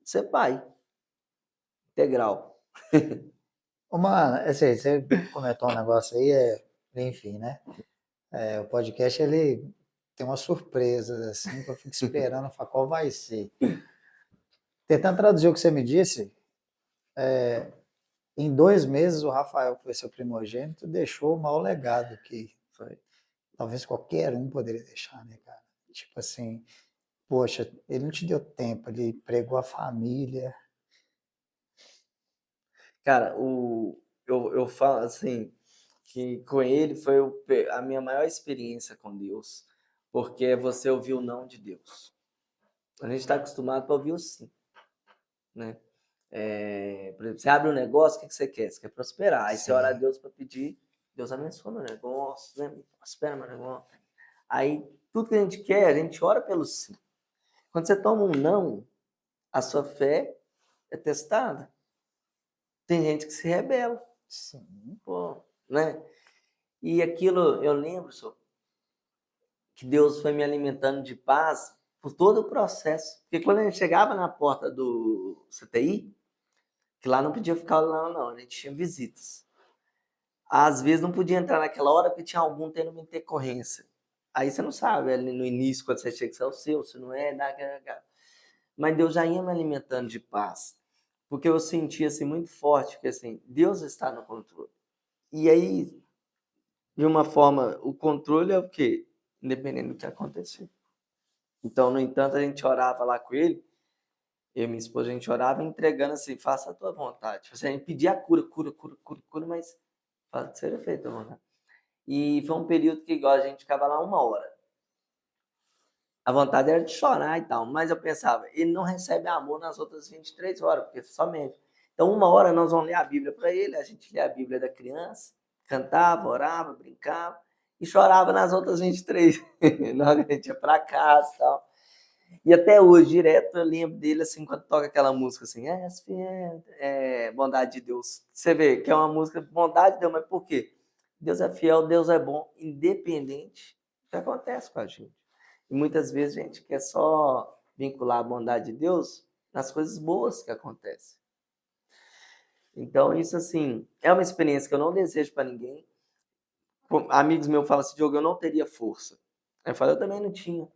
de ser pai integral. Ô, mano, assim, você comentou um negócio aí, enfim, né? O podcast, ele tem umas surpresas, assim, que eu fico esperando, falar qual vai ser. Tentando traduzir o que você me disse, em 2 meses o Rafael, que foi seu primogênito, deixou o maior legado que talvez qualquer um poderia deixar, né, cara? Tipo assim, poxa, ele não te deu tempo, ele pregou a família. Cara, eu falo assim, que com ele foi a minha maior experiência com Deus, porque é você ouvir o não de Deus. A gente está acostumado para ouvir o sim, né? Por exemplo, você abre um negócio, o que você quer? Você quer prosperar. Aí você ora a Sim. Deus para pedir, Deus abençoa meu negócio, né? Prospera meu negócio. Aí tudo que a gente quer, a gente ora pelo sim. Quando você toma um não, a sua fé é testada. Tem gente que se rebela, Sim. pô, né? E aquilo, eu lembro, só, que Deus foi me alimentando de paz por todo o processo. Porque quando a gente chegava na porta do CTI, que lá não podia ficar lá não, a gente tinha visitas. Às vezes não podia entrar naquela hora porque tinha algum tendo uma intercorrência. Aí você não sabe, ali no início, quando você chega, se é o seu, se não é, mas Deus já ia me alimentando de paz. Porque eu sentia assim, muito forte que assim, Deus está no controle. E aí, de uma forma, o controle é o quê? Independente do que acontecer. Então, no entanto, a gente orava lá com ele, eu e minha esposa, a gente orava entregando assim, faça a tua vontade. Tipo assim, a gente pedia a cura, mas seja feita a vontade. E foi um período que, igual, a gente ficava lá 1 hora. A vontade era de chorar e tal, mas eu pensava, ele não recebe amor nas outras 23 horas, porque somente. Então, 1 hora nós vamos ler a Bíblia para ele, a gente lê a Bíblia da criança, cantava, orava, brincava, e chorava nas outras 23. Na hora que a gente ia para casa e tal. E até hoje, direto, eu lembro dele, assim, quando toca aquela música, assim, Bondade de Deus. Você vê que é uma música, Bondade de Deus, mas por quê? Deus é fiel, Deus é bom, independente do que acontece com a gente. E muitas vezes a gente quer só vincular a bondade de Deus nas coisas boas que acontecem. Então, isso, assim, é uma experiência que eu não desejo para ninguém. Amigos meus falam assim, Diogo, eu não teria força. Eu falo, eu também não tinha.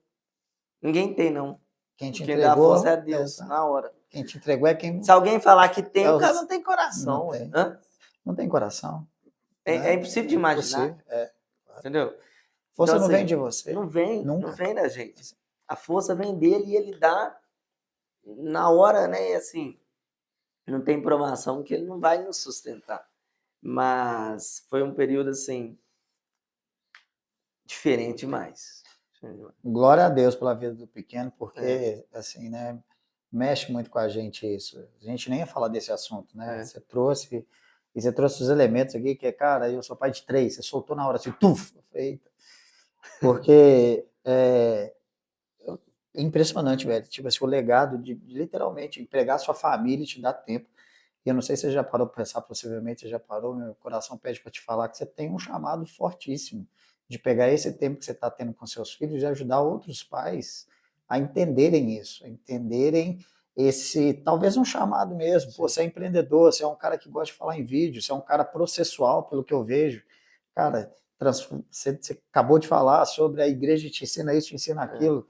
Ninguém tem, não. Quem te Quem dá a força é entregou, Deus, na hora. quem te entregou é quem. Se alguém falar que tem, É o os- cara não tem Não coração. tem. Hã? Não tem coração. É Né? impossível de imaginar. Impossível. Entendeu? Força Então, não vem assim, de você. não vem Nunca. da gente. A força vem dele e ele dá na hora, né? E assim, não tem provação que ele não vai nos sustentar. Mas foi um período, assim, diferente demais. Glória a Deus pela vida do pequeno, porque, É. assim, né, mexe muito com a gente isso. A gente nem ia falar desse assunto, né? É. Você trouxe os elementos aqui, que é, cara, eu sou pai de 3, você soltou na hora, assim, tuf! Eita. Porque é impressionante, velho. Tipo assim, o legado de literalmente empregar sua família e te dar tempo. E eu não sei se você já parou para pensar, possivelmente você já parou, meu coração pede para te falar que você tem um chamado fortíssimo de pegar esse tempo que você está tendo com seus filhos e ajudar outros pais a entenderem isso, a entenderem esse, talvez um chamado mesmo. Pô, você é empreendedor, você é um cara que gosta de falar em vídeo, você é um cara processual, pelo que eu vejo. Cara, você acabou de falar sobre a igreja te ensina isso, te ensina aquilo.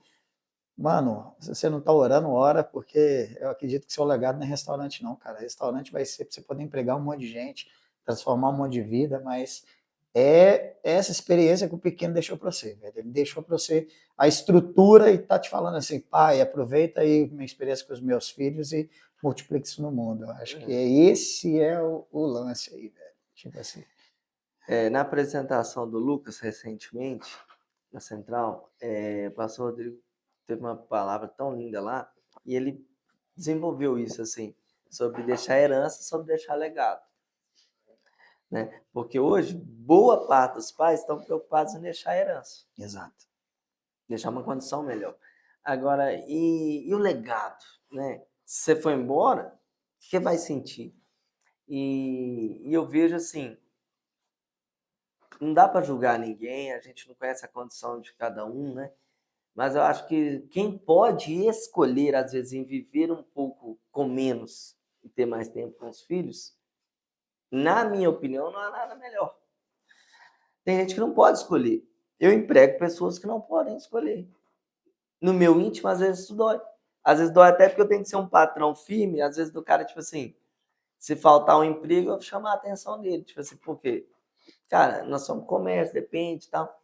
Mano, se você não tá orando, ora, porque eu acredito que seu legado não é restaurante, não, cara. Restaurante vai ser para você poder empregar um monte de gente, transformar um monte de vida, mas é essa experiência que o pequeno deixou para você, velho. Ele deixou para você a estrutura e tá te falando assim, pai, aproveita aí minha experiência com os meus filhos e multiplica isso no mundo. Eu acho que esse é o lance aí, velho. Tipo assim. Na apresentação do Lucas, recentemente, na Central, o pastor Rodrigo teve uma palavra tão linda lá, e ele desenvolveu isso, assim, sobre deixar herança, sobre deixar legado. Né? Porque hoje, boa parte dos pais estão preocupados em deixar herança. Exato. Deixar uma condição melhor. Agora, e o legado? Né? Se você for embora, o que vai sentir? E eu vejo assim, não dá para julgar ninguém, a gente não conhece a condição de cada um, né? Mas eu acho que quem pode escolher, às vezes, em viver um pouco com menos e ter mais tempo com os filhos, na minha opinião, não há nada melhor. Tem gente que não pode escolher. Eu emprego pessoas que não podem escolher. No meu íntimo, às vezes isso dói. Às vezes dói até porque eu tenho que ser um patrão firme, às vezes do cara, tipo assim, se faltar um emprego, eu vou chamar a atenção dele. Tipo assim, por quê? Cara, nós somos comércio, depende e tal.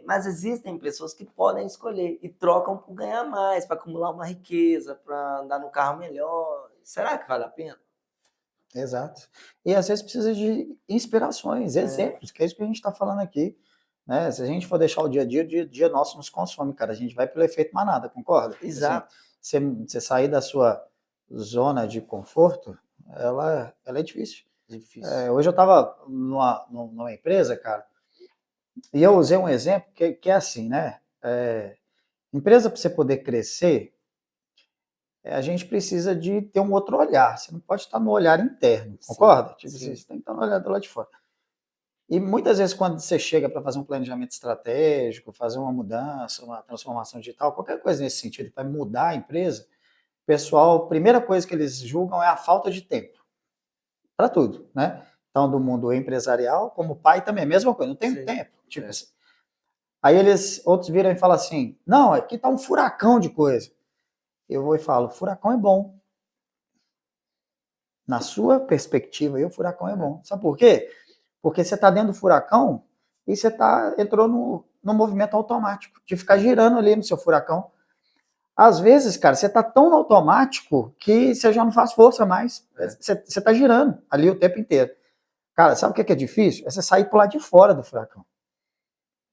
Mas existem pessoas que podem escolher e trocam por ganhar mais, para acumular uma riqueza, para andar no carro melhor. Será que vale a pena? Exato. E às vezes precisa de inspirações, exemplos, que é isso que a gente está falando aqui. Né? Se a gente for deixar o dia a dia nosso nos consome, cara. A gente vai pelo efeito manada, concorda? Exato. Assim, você sair da sua zona de conforto, ela é difícil. Difícil. Hoje eu estava numa empresa, cara, e eu usei um exemplo que é assim, né? Empresa, para você poder crescer, a gente precisa de ter um outro olhar. Você não pode estar no olhar interno, concorda? Tipo assim, você tem que estar no olhar do lado de fora. E muitas vezes, quando você chega para fazer um planejamento estratégico, fazer uma mudança, uma transformação digital, qualquer coisa nesse sentido, para mudar a empresa, o pessoal, a primeira coisa que eles julgam é a falta de tempo. Para tudo, né? Então, do mundo empresarial, como pai também, mesma coisa, não tenho tempo. Tipo assim. Aí outros viram e falam assim, não, aqui tá um furacão de coisa. Eu vou e falo, furacão é bom. Na sua perspectiva, aí, o furacão é bom. Sabe por quê? Porque você está dentro do furacão e você entrou no movimento automático, de ficar girando ali no seu furacão. Às vezes, cara, você está tão no automático que você já não faz força mais. Você está girando ali o tempo inteiro. Cara, sabe o que é difícil? É você sair pro lado de fora do furacão.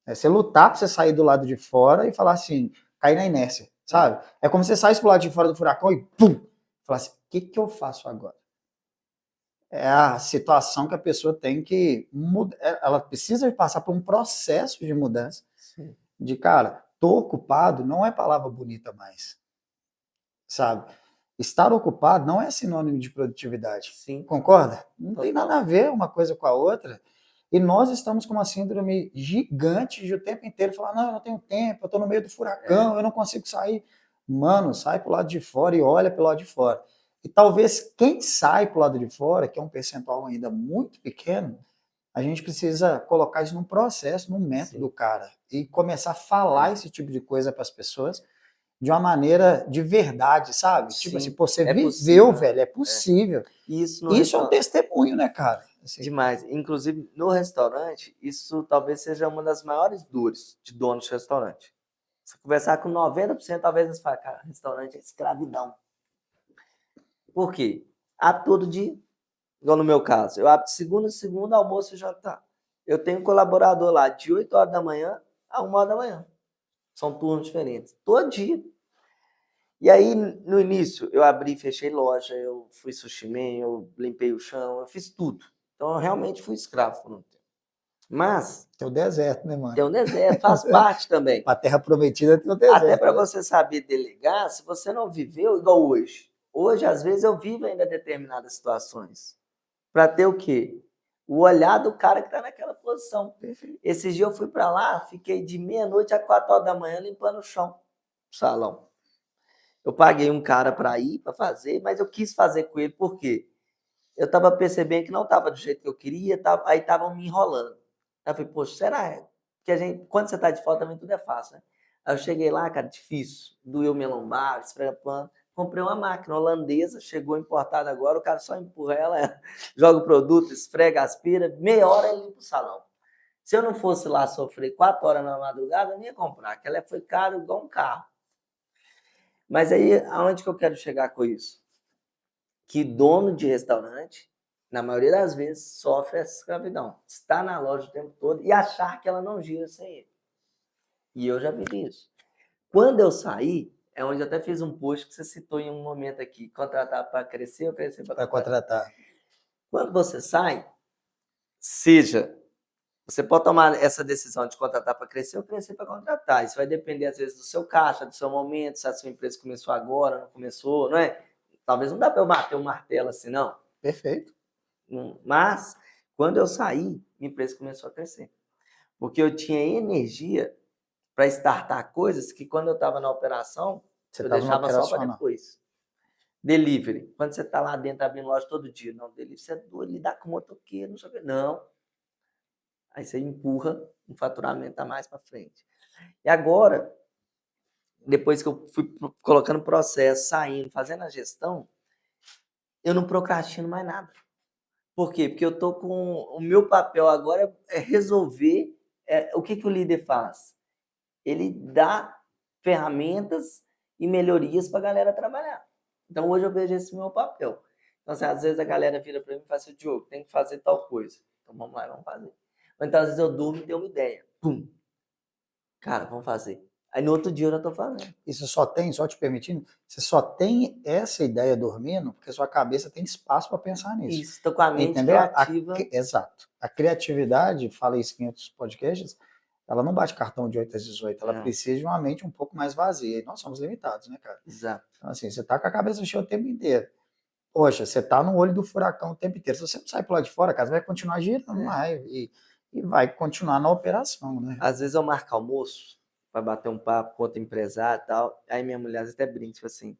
É você lutar para você sair do lado de fora e falar assim, cair na inércia, sabe? É como se você saísse pro lado de fora do furacão e pum! Falar assim, o que eu faço agora? É a situação que a pessoa tem que mudar. Ela precisa passar por um processo de mudança. Sim. De, cara, tô ocupado não é palavra bonita mais. Sabe? Estar ocupado não é sinônimo de produtividade. Sim. Concorda? Não tem nada a ver uma coisa com a outra. E nós estamos com uma síndrome gigante de o tempo inteiro falar, não, eu não tenho tempo, eu estou no meio do furacão, eu não consigo sair. Mano, sai pro lado de fora e olha pelo lado de fora. E talvez quem sai pro lado de fora, que é um percentual ainda muito pequeno, a gente precisa colocar isso num processo, num método, sim, cara, e começar a falar esse tipo de coisa para as pessoas de uma maneira de verdade, sabe? Sim, tipo assim, pô, você viveu, possível, velho, é possível. Isso é um testemunho, né, cara? Assim. Demais. Inclusive, no restaurante, isso talvez seja uma das maiores dores de donos de restaurante. Se conversar com 90%, talvez eles falem, cara, restaurante é escravidão. Por quê? Abre todo dia, igual no meu caso. Eu abro segunda, almoço e jantar. Eu tenho um colaborador lá de 8 horas da manhã a 1 hora da manhã. São turnos diferentes. Todo dia. E aí, no início, eu abri e fechei loja, eu fui sushi man, eu limpei o chão, eu fiz tudo. Então, eu realmente fui escravo por um tempo. Mas... Tem o deserto, né, mano? Tem o deserto, faz parte também. A terra prometida tem o deserto. Até para você saber delegar, se você não viveu igual hoje. Hoje, às vezes, eu vivo ainda determinadas situações. Para ter o quê? O olhar do cara que está naquela posição. Esse dia eu fui para lá, fiquei de meia-noite a 4 horas da manhã limpando o chão do salão. Eu paguei um cara para ir, para fazer, mas eu quis fazer com ele, por quê? Eu estava percebendo que não estava do jeito que eu queria, aí estavam me enrolando. Aí eu falei, poxa, será que a gente, quando você está de fora também tudo é fácil, né? Aí eu cheguei lá, cara, difícil, doeu minha lombar, esfrega pano. Comprei uma máquina holandesa, chegou importada agora, o cara só empurra ela, joga o produto, esfrega, aspira, meia hora ele limpa o salão. Se eu não fosse lá sofrer 4 horas na madrugada, eu não ia comprar, que ela foi cara igual um carro. Mas aí, aonde que eu quero chegar com isso? Que dono de restaurante, na maioria das vezes, sofre essa escravidão. Está na loja o tempo todo e achar que ela não gira sem ele. E eu já vivi isso. Quando eu saí, é onde eu até fiz um post que você citou em um momento aqui, contratar para crescer ou crescer para contratar. Quando você sai, você pode tomar essa decisão de contratar para crescer ou crescer para contratar. Isso vai depender, às vezes, do seu caixa, do seu momento, se a sua empresa começou agora, não começou, não é? Talvez não dá para eu bater um martelo assim, não. Perfeito. Mas, quando eu saí, minha empresa começou a crescer. Porque eu tinha energia para startar coisas que, quando eu estava na operação, eu deixava só para depois. Delivery. Quando você está lá dentro abrindo loja todo dia, não, delivery, você é doido, lidar com motoqueiro, não sei o que. Não. Aí você empurra um faturamento a mais para frente. E agora, depois que eu fui colocando processo, saindo, fazendo a gestão, eu não procrastino mais nada. Por quê? Porque eu tô com... O meu papel agora é resolver... o que o líder faz? Ele dá ferramentas e melhorias para a galera trabalhar. Então, hoje eu vejo esse meu papel. Então, assim, às vezes a galera vira para mim e fala assim, Diogo, tem que fazer tal coisa. Então, vamos lá, vamos fazer. Ou então, às vezes eu durmo e tenho uma ideia. Pum! Cara, vamos fazer. Aí, no outro dia, eu já estou fazendo. Isso só te permitindo, você só tem essa ideia dormindo porque sua cabeça tem espaço para pensar nisso. Isso, estou com a mente criativa. Exato. A criatividade, falei isso em outros podcasts, ela não bate cartão de 8 às 18, ela precisa de uma mente um pouco mais vazia. E nós somos limitados, né, cara? Exato. Então, assim, você tá com a cabeça cheia o tempo inteiro. Poxa, você tá no olho do furacão o tempo inteiro. Se você não sai pro lado de fora, cara, você vai continuar girando mais. e vai continuar na operação, né? Às vezes eu marco almoço para bater um papo com outro empresário e tal. Aí minha mulher às vezes até brinca, tipo assim,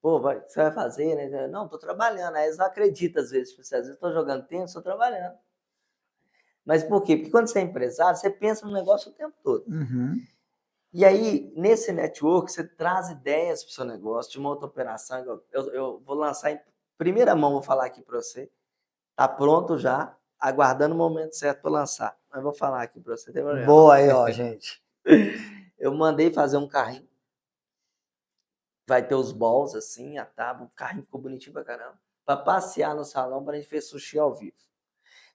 pô, você vai fazer, né? Não, tô trabalhando. Aí eles não acreditam às vezes, tipo assim, às vezes eu tô jogando tênis, estou trabalhando. Mas por quê? Porque quando você é empresário, você pensa no negócio o tempo todo. Uhum. E aí, nesse network, você traz ideias para o seu negócio, de uma outra operação. Eu vou lançar em primeira mão, vou falar aqui para você. Tá pronto já, aguardando o momento certo para lançar. Mas vou falar aqui para você, não tem problema não. Boa aí, ó, gente. Eu mandei fazer um carrinho. Vai ter os balls assim, a tábua, o carrinho ficou bonitinho pra caramba. Para passear no salão para a gente ver sushi ao vivo.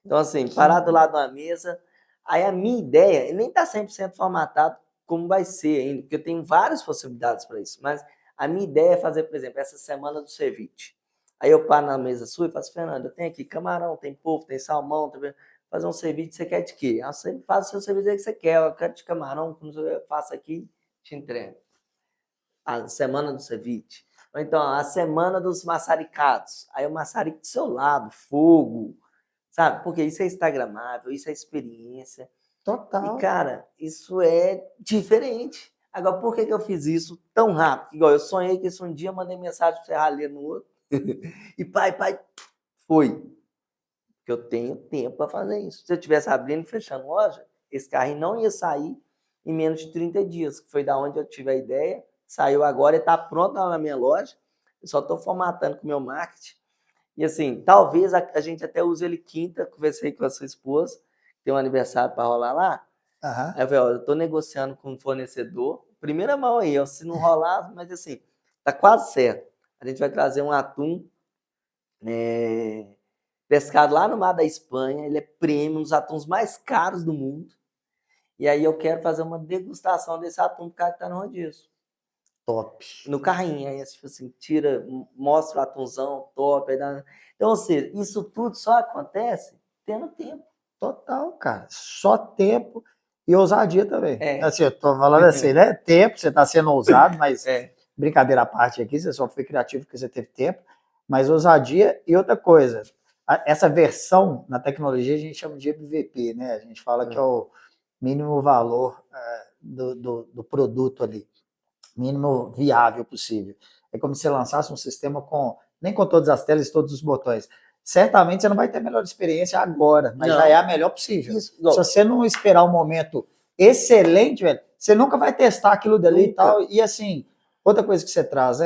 Então, assim, parar do lado da mesa. Aí a minha ideia, nem tá 100% formatado como vai ser ainda, porque eu tenho várias possibilidades para isso. Mas a minha ideia é fazer, por exemplo, essa semana do ceviche. Aí eu paro na mesa sua e faço, Fernando, eu tenho aqui camarão, tem polvo, tem salmão, fazer um ceviche, você quer de quê? Ah, você faz o seu ceviche que você quer, eu quero de camarão, como eu faço aqui, te entrego. A semana do ceviche. Ou então, a semana dos maçaricados. Aí o maçarico do seu lado, fogo, sabe? Porque isso é instagramável, isso é experiência. Total. E, cara, isso é diferente. Agora, por que eu fiz isso tão rápido? Igual eu sonhei que isso um dia, mandei mensagem pro Serralheiro no outro. E pai, foi. Porque eu tenho tempo para fazer isso. Se eu tivesse abrindo e fechando loja, esse carrinho não ia sair em menos de 30 dias, que foi da onde eu tive a ideia. Saiu agora e está pronto lá na minha loja. Eu só estou formatando com o meu marketing. E assim, talvez a gente até use ele quinta. Conversei com a sua esposa, tem um aniversário para rolar lá. Uhum. Aí eu falei, ó, eu tô negociando com um fornecedor, primeira mão aí, ó, se não rolar, mas assim, tá quase certo. A gente vai trazer um atum pescado lá no mar da Espanha, ele é premium, um dos atuns mais caros do mundo. E aí eu quero fazer uma degustação desse atum pro cara que tá no rodízio. Top. No carrinho, aí tipo assim, tira, mostra o atumzão, top. Então, ou seja, isso tudo só acontece tendo tempo. Total, cara. Só tempo e ousadia também. É. Assim, eu tô falando assim, né? Tempo, você tá sendo ousado, mas É. brincadeira à parte aqui, você só foi criativo porque você teve tempo, mas ousadia e outra coisa. Essa versão na tecnologia a gente chama de MVP, né? A gente fala que é o mínimo valor do produto ali, mínimo viável possível. É como se você lançasse um sistema nem com todas as telas e todos os botões. Certamente você não vai ter a melhor experiência agora, mas já é a melhor possível. Isso, se você não esperar um momento excelente, velho, você nunca vai testar aquilo dali e tal. E assim, outra coisa que você traz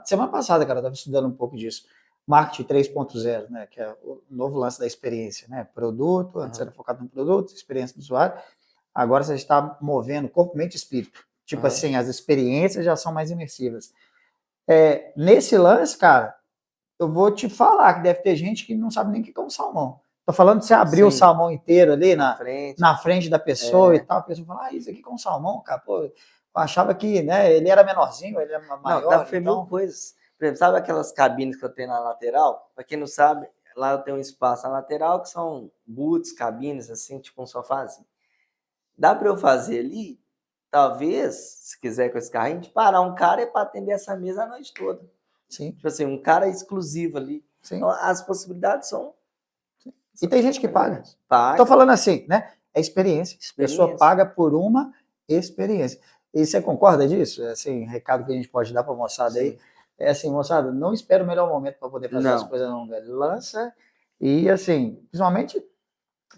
semana passada, cara, eu estava estudando um pouco disso. Marketing 3.0, né, que é o novo lance da experiência, né? Produto, antes era focado no produto, experiência do usuário. Agora você está movendo corpo, mente e espírito. Tipo assim, as experiências já são mais imersivas. Nesse lance, cara, eu vou te falar que deve ter gente que não sabe nem o que é um salmão. Tô falando de você abrir o salmão inteiro ali na frente da pessoa e tal. A pessoa fala, isso aqui é um salmão, cara. Pô, eu achava que, né, ele era menorzinho, ele é maior. Não, dá pra ver mil coisas. Por exemplo, sabe aquelas cabines que eu tenho na lateral? Pra quem não sabe, lá eu tenho um espaço na lateral que são boots, cabines, assim, tipo um sofazinho. Dá pra eu fazer ali, talvez, se quiser com esse carrinho, de parar um cara para atender essa mesa a noite toda. Sim. Tipo assim, um cara exclusivo ali. Sim. Então, as possibilidades são... E tem gente que paga. Paga. Tô falando assim, né? É experiência. A pessoa paga por uma experiência. E você concorda disso? É assim, recado que a gente pode dar pra moçada aí. É assim, moçada, não espera o melhor momento para poder fazer as coisas não, velho. Lança e assim,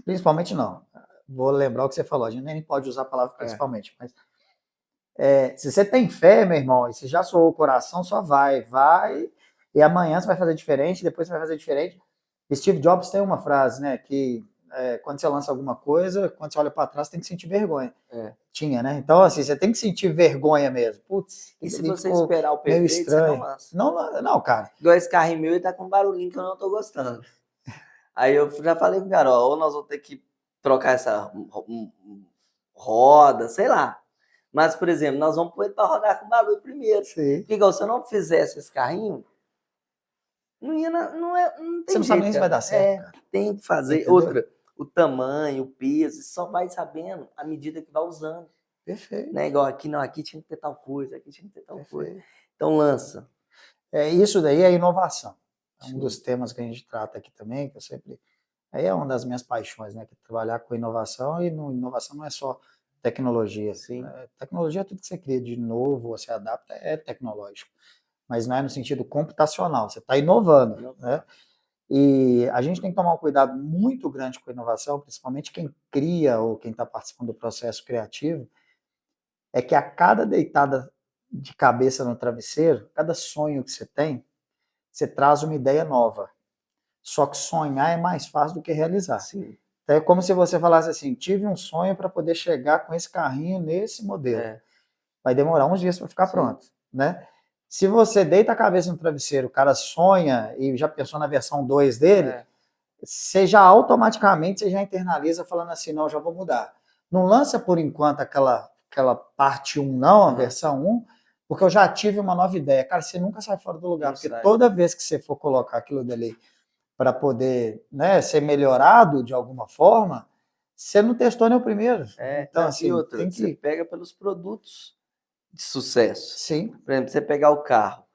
principalmente não. Vou lembrar o que você falou, a gente nem pode usar a palavra principalmente, mas se você tem fé, meu irmão, e se já soou o coração, só vai, e amanhã você vai fazer diferente, depois você vai fazer diferente. Steve Jobs tem uma frase, né, que quando você lança alguma coisa, quando você olha para trás, você tem que sentir vergonha. Tinha, né? Então, assim, você tem que sentir vergonha mesmo. Putz, e se você esperar o perfeito, meio estranho. Você não lança. Não, cara. Igual esse carrinho meu, ele tá com um barulhinho que eu não tô gostando. Aí eu já falei com o cara, ou nós vamos ter que trocar essa roda, sei lá. Mas, por exemplo, nós vamos pôr ele para rodar com barulho primeiro. Sim. Porque, igual, se eu não fizesse esse carrinho, não tem você não jeito, sabe nem se vai dar certo. Cara. Tem que fazer. Entendeu? Outra, o tamanho, o peso, só vai sabendo à medida que vai usando. Perfeito. Né? Igual aqui, não, aqui tinha que ter tal coisa, aqui tinha que ter tal coisa. Então, lança. Isso daí é inovação. É um dos temas que a gente trata aqui também, que eu sempre Aí é uma das minhas paixões, né? Que é trabalhar com inovação, e inovação não é só tecnologia. Sim. Tecnologia é tudo que você cria de novo, você adapta, é tecnológico. Mas não é no sentido computacional, você está inovando, né? E a gente tem que tomar um cuidado muito grande com a inovação, principalmente quem cria ou quem está participando do processo criativo, é que a cada deitada de cabeça no travesseiro, cada sonho que você tem, você traz uma ideia nova. Só que sonhar é mais fácil do que realizar. Sim. Então é como se você falasse assim, tive um sonho para poder chegar com esse carrinho nesse modelo. Vai demorar uns dias para ficar pronto, né? Se você deita a cabeça no travesseiro, o cara sonha e já pensou na versão 2 dele, você já automaticamente você já internaliza falando assim, não, já vou mudar. Não lança por enquanto aquela parte 1 não, a versão 1, porque eu já tive uma nova ideia. Cara, você nunca sai fora do lugar, Não porque sai. toda vez que você for colocar aquilo dali para poder, né, ser melhorado de alguma forma, você não testou nem o primeiro. Então, assim, e outra, tem você que... pega pelos produtos de sucesso. Sim, Por exemplo, você pegar o carro,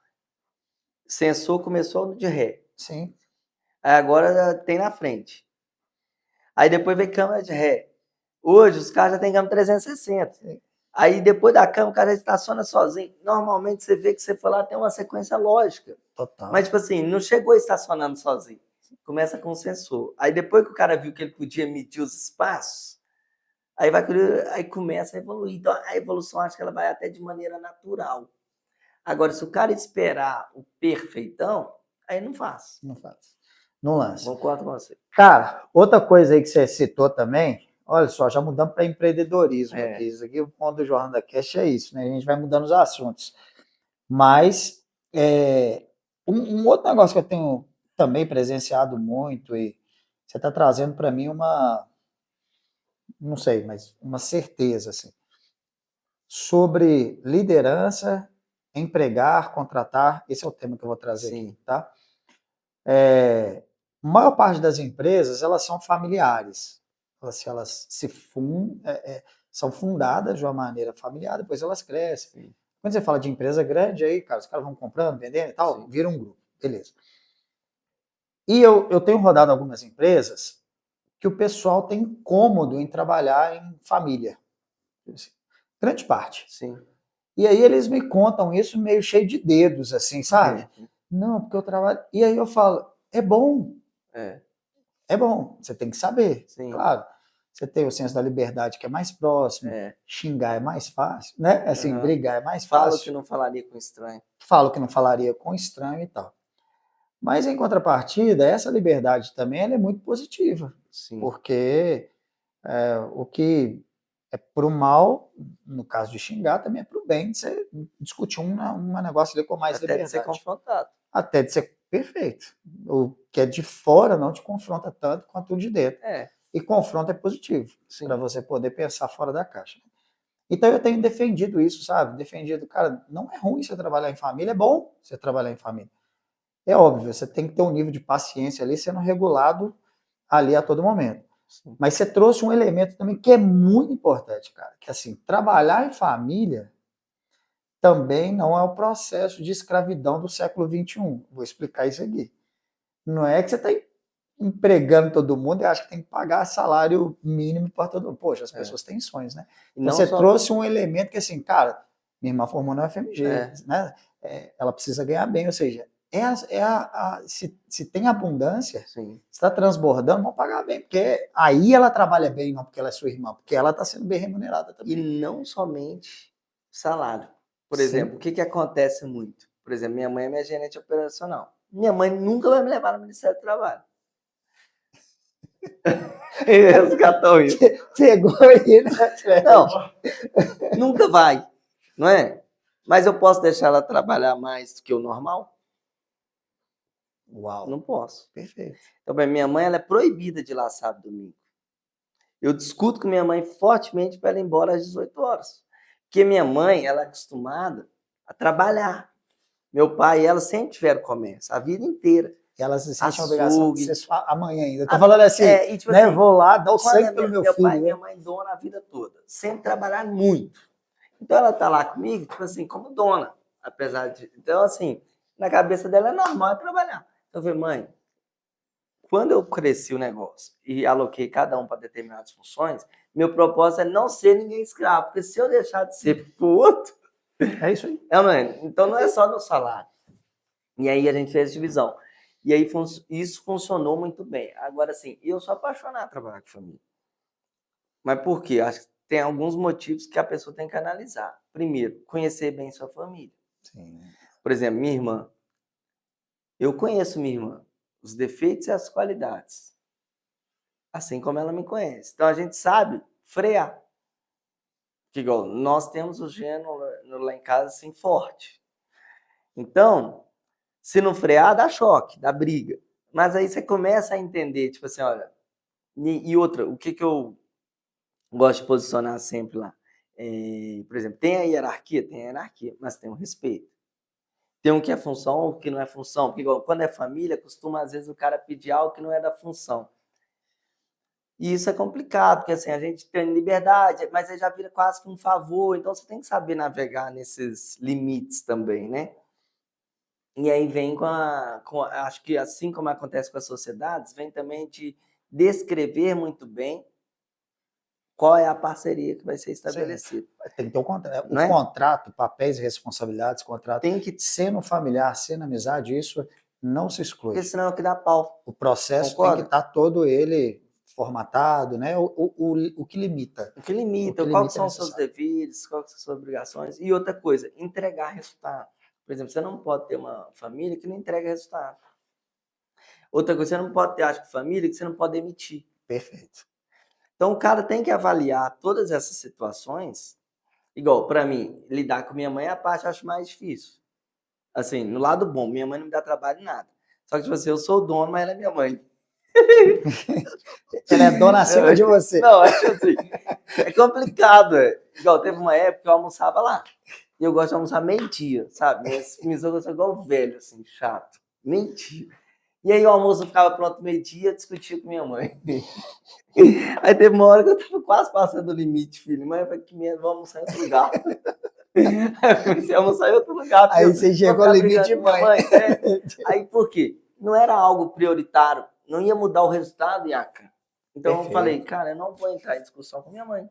sensor começou de ré, sim, aí agora tem na frente. Aí depois vem câmera de ré. Hoje os carros já têm câmera 360. sim. Aí depois da câmera o cara estaciona sozinho. Normalmente você vê que você foi lá, tem uma sequência lógica. Total. Mas, tipo assim, não chegou estacionando sozinho. Começa com o sensor. Aí depois que o cara viu que ele podia medir os espaços, aí começa a evoluir. Então a evolução acho que ela vai até de maneira natural. Agora, se o cara esperar o perfeitão, aí não faz. Não faz. Não lança. Concordo com você. Cara, outra coisa aí que você citou também, olha só, já mudamos para empreendedorismo aqui. Isso aqui, o ponto do Jornal da Cash é isso, né? A gente vai mudando os assuntos. Mas um outro negócio que eu tenho também presenciado muito, e você está trazendo para mim uma, não sei, mas uma certeza, assim, sobre liderança, empregar, contratar, esse é o tema que eu vou trazer aqui, tá? A maior parte das empresas, elas são familiares. Elas são fundadas de uma maneira familiar, depois elas crescem. Sim. Quando você fala de empresa grande, aí, cara, os caras vão comprando, vendendo e tal, Sim. vira um grupo, beleza. E eu tenho rodado algumas empresas que o pessoal tem incômodo em trabalhar em família. Grande parte. Sim. E aí eles me contam isso meio cheio de dedos, assim, sabe? Não, porque eu trabalho... E aí eu falo, é bom. É bom, você tem que saber. Sim. Claro, você tem o senso da liberdade que é mais próximo, xingar é mais fácil, né? Assim, brigar é mais fácil. Falo que não falaria com estranho. Falo que não falaria com estranho e tal. Mas, em contrapartida, essa liberdade também ela é muito positiva. Sim. Porque o que é pro mal, no caso de xingar, também é pro bem de você discutir um negócio ali com mais Até liberdade. de ser confrontado. Até de ser perfeito. O que é de fora não te confronta tanto quanto o de dentro. E confronto é positivo, para você poder pensar fora da caixa. Então eu tenho defendido isso, sabe? Defendido, cara, não é ruim você trabalhar em família, é bom você trabalhar em família. É óbvio, você tem que ter um nível de paciência ali sendo regulado ali a todo momento. Sim. Mas você trouxe um elemento também que é muito importante, cara, que assim, trabalhar em família também não é o processo de escravidão do século XXI. Vou explicar isso aqui. Não é que você está empregando todo mundo e acha que tem que pagar salário mínimo para todo mundo. Poxa, as pessoas têm sonhos, né? Então você trouxe um elemento que assim, cara, minha irmã formou na UFMG, né? Ela precisa ganhar bem, ou seja, se tem abundância, você está transbordando, vão pagar bem, porque aí ela trabalha bem, não porque ela é sua irmã, porque ela está sendo bem remunerada também. E não somente salário. Por exemplo, o que acontece muito? Por exemplo, minha mãe é minha gerente operacional. Minha mãe nunca vai me levar no Ministério do Trabalho. Eles catam isso. Pegou aí, né? Não, nunca vai, não é? Mas eu posso deixar ela trabalhar mais do que o normal? Uau. Não posso. Perfeito. Então, bem, minha mãe ela é proibida de ir lá sábado e domingo. Eu discuto com minha mãe fortemente para ela ir embora às 18 horas. Porque minha mãe, ela é acostumada a trabalhar. Meu pai e ela sempre tiveram comércio, a vida inteira. E elas se sentem a obrigação de ser sua amanhã ainda. Eu tô falando assim, tipo né? Assim, vou lá, dar o sangue pelo meu meu filho. pai e minha mãe dona a vida toda. Sempre trabalharam muito. Então ela tá lá comigo, tipo assim, como dona. Apesar de... Então, assim, na cabeça dela é normal trabalhar. Então eu falei, mãe, quando eu cresci o negócio e aloquei cada um para determinadas funções, meu propósito é não ser ninguém escravo, porque se eu deixar de ser pro outro, É isso aí. não é? Então não é só no salário. E aí a gente fez divisão. E aí isso funcionou muito bem. Agora, assim, eu sou apaixonado por trabalhar com família. Mas por quê? Acho que tem alguns motivos que a pessoa tem que analisar. Primeiro, conhecer bem sua família. Sim. Por exemplo, minha irmã. Eu conheço minha irmã, os defeitos e as qualidades. Assim como ela me conhece. Então a gente sabe frear. Que igual, nós temos o gênio lá em casa assim forte. Então, se não frear, dá choque, dá briga. Mas aí você começa a entender, tipo assim, olha, e outra, o que eu gosto de posicionar sempre lá? Por exemplo, tem a hierarquia, mas tem o respeito. Tem um que é função, o que não é função. Porque igual, quando é família, costuma às vezes o cara pedir algo que não é da função. E isso é complicado, porque assim, a gente tem liberdade, mas aí já vira quase que um favor, então você tem que saber navegar nesses limites também, né? E aí vem acho que assim como acontece com as sociedades, vem também de descrever muito bem qual é a parceria que vai ser estabelecida. Tem que ter o Não é? contrato, papéis e responsabilidades, contrato. Tem que, Sendo familiar, sendo amizade, isso não se exclui. porque senão é o que dá pau. O processo Concorda? tem que estar todo ele formatado, né? O que limita. O que limita, O que quais limita é são os seus necessário. deveres, quais são as suas obrigações. E outra coisa, entregar resultado. Por exemplo, você não pode ter uma família que não entrega resultado. Outra coisa, você não pode ter, acho que, família que você não pode demitir. Perfeito. Então, o cara tem que avaliar todas essas situações. Igual, para mim, lidar com minha mãe é a parte que eu acho mais difícil. Assim, no lado bom, minha mãe não me dá trabalho em nada. Só que, tipo assim, eu sou o dono, mas ela é minha mãe. Ela é dona acima de você. Não, é assim, é complicado. Igual, teve uma época que eu almoçava lá. E eu gosto de almoçar meio-dia, sabe? Minhas sogras são igual velho, assim, chato. Meio-dia. E aí o almoço ficava pronto meio-dia, eu discutia com minha mãe. Aí teve uma hora que eu tava quase passando o limite, filho. Mãe, eu falei que mesmo, vou almoçar em outro lugar. Aí eu comecei a almoçar em outro lugar. Aí você chegou ao limite de mãe. Aí por quê? Não era algo prioritário, não ia mudar o resultado, Iaca. Então Perfeito. eu falei, cara, eu não vou entrar em discussão com minha mãe.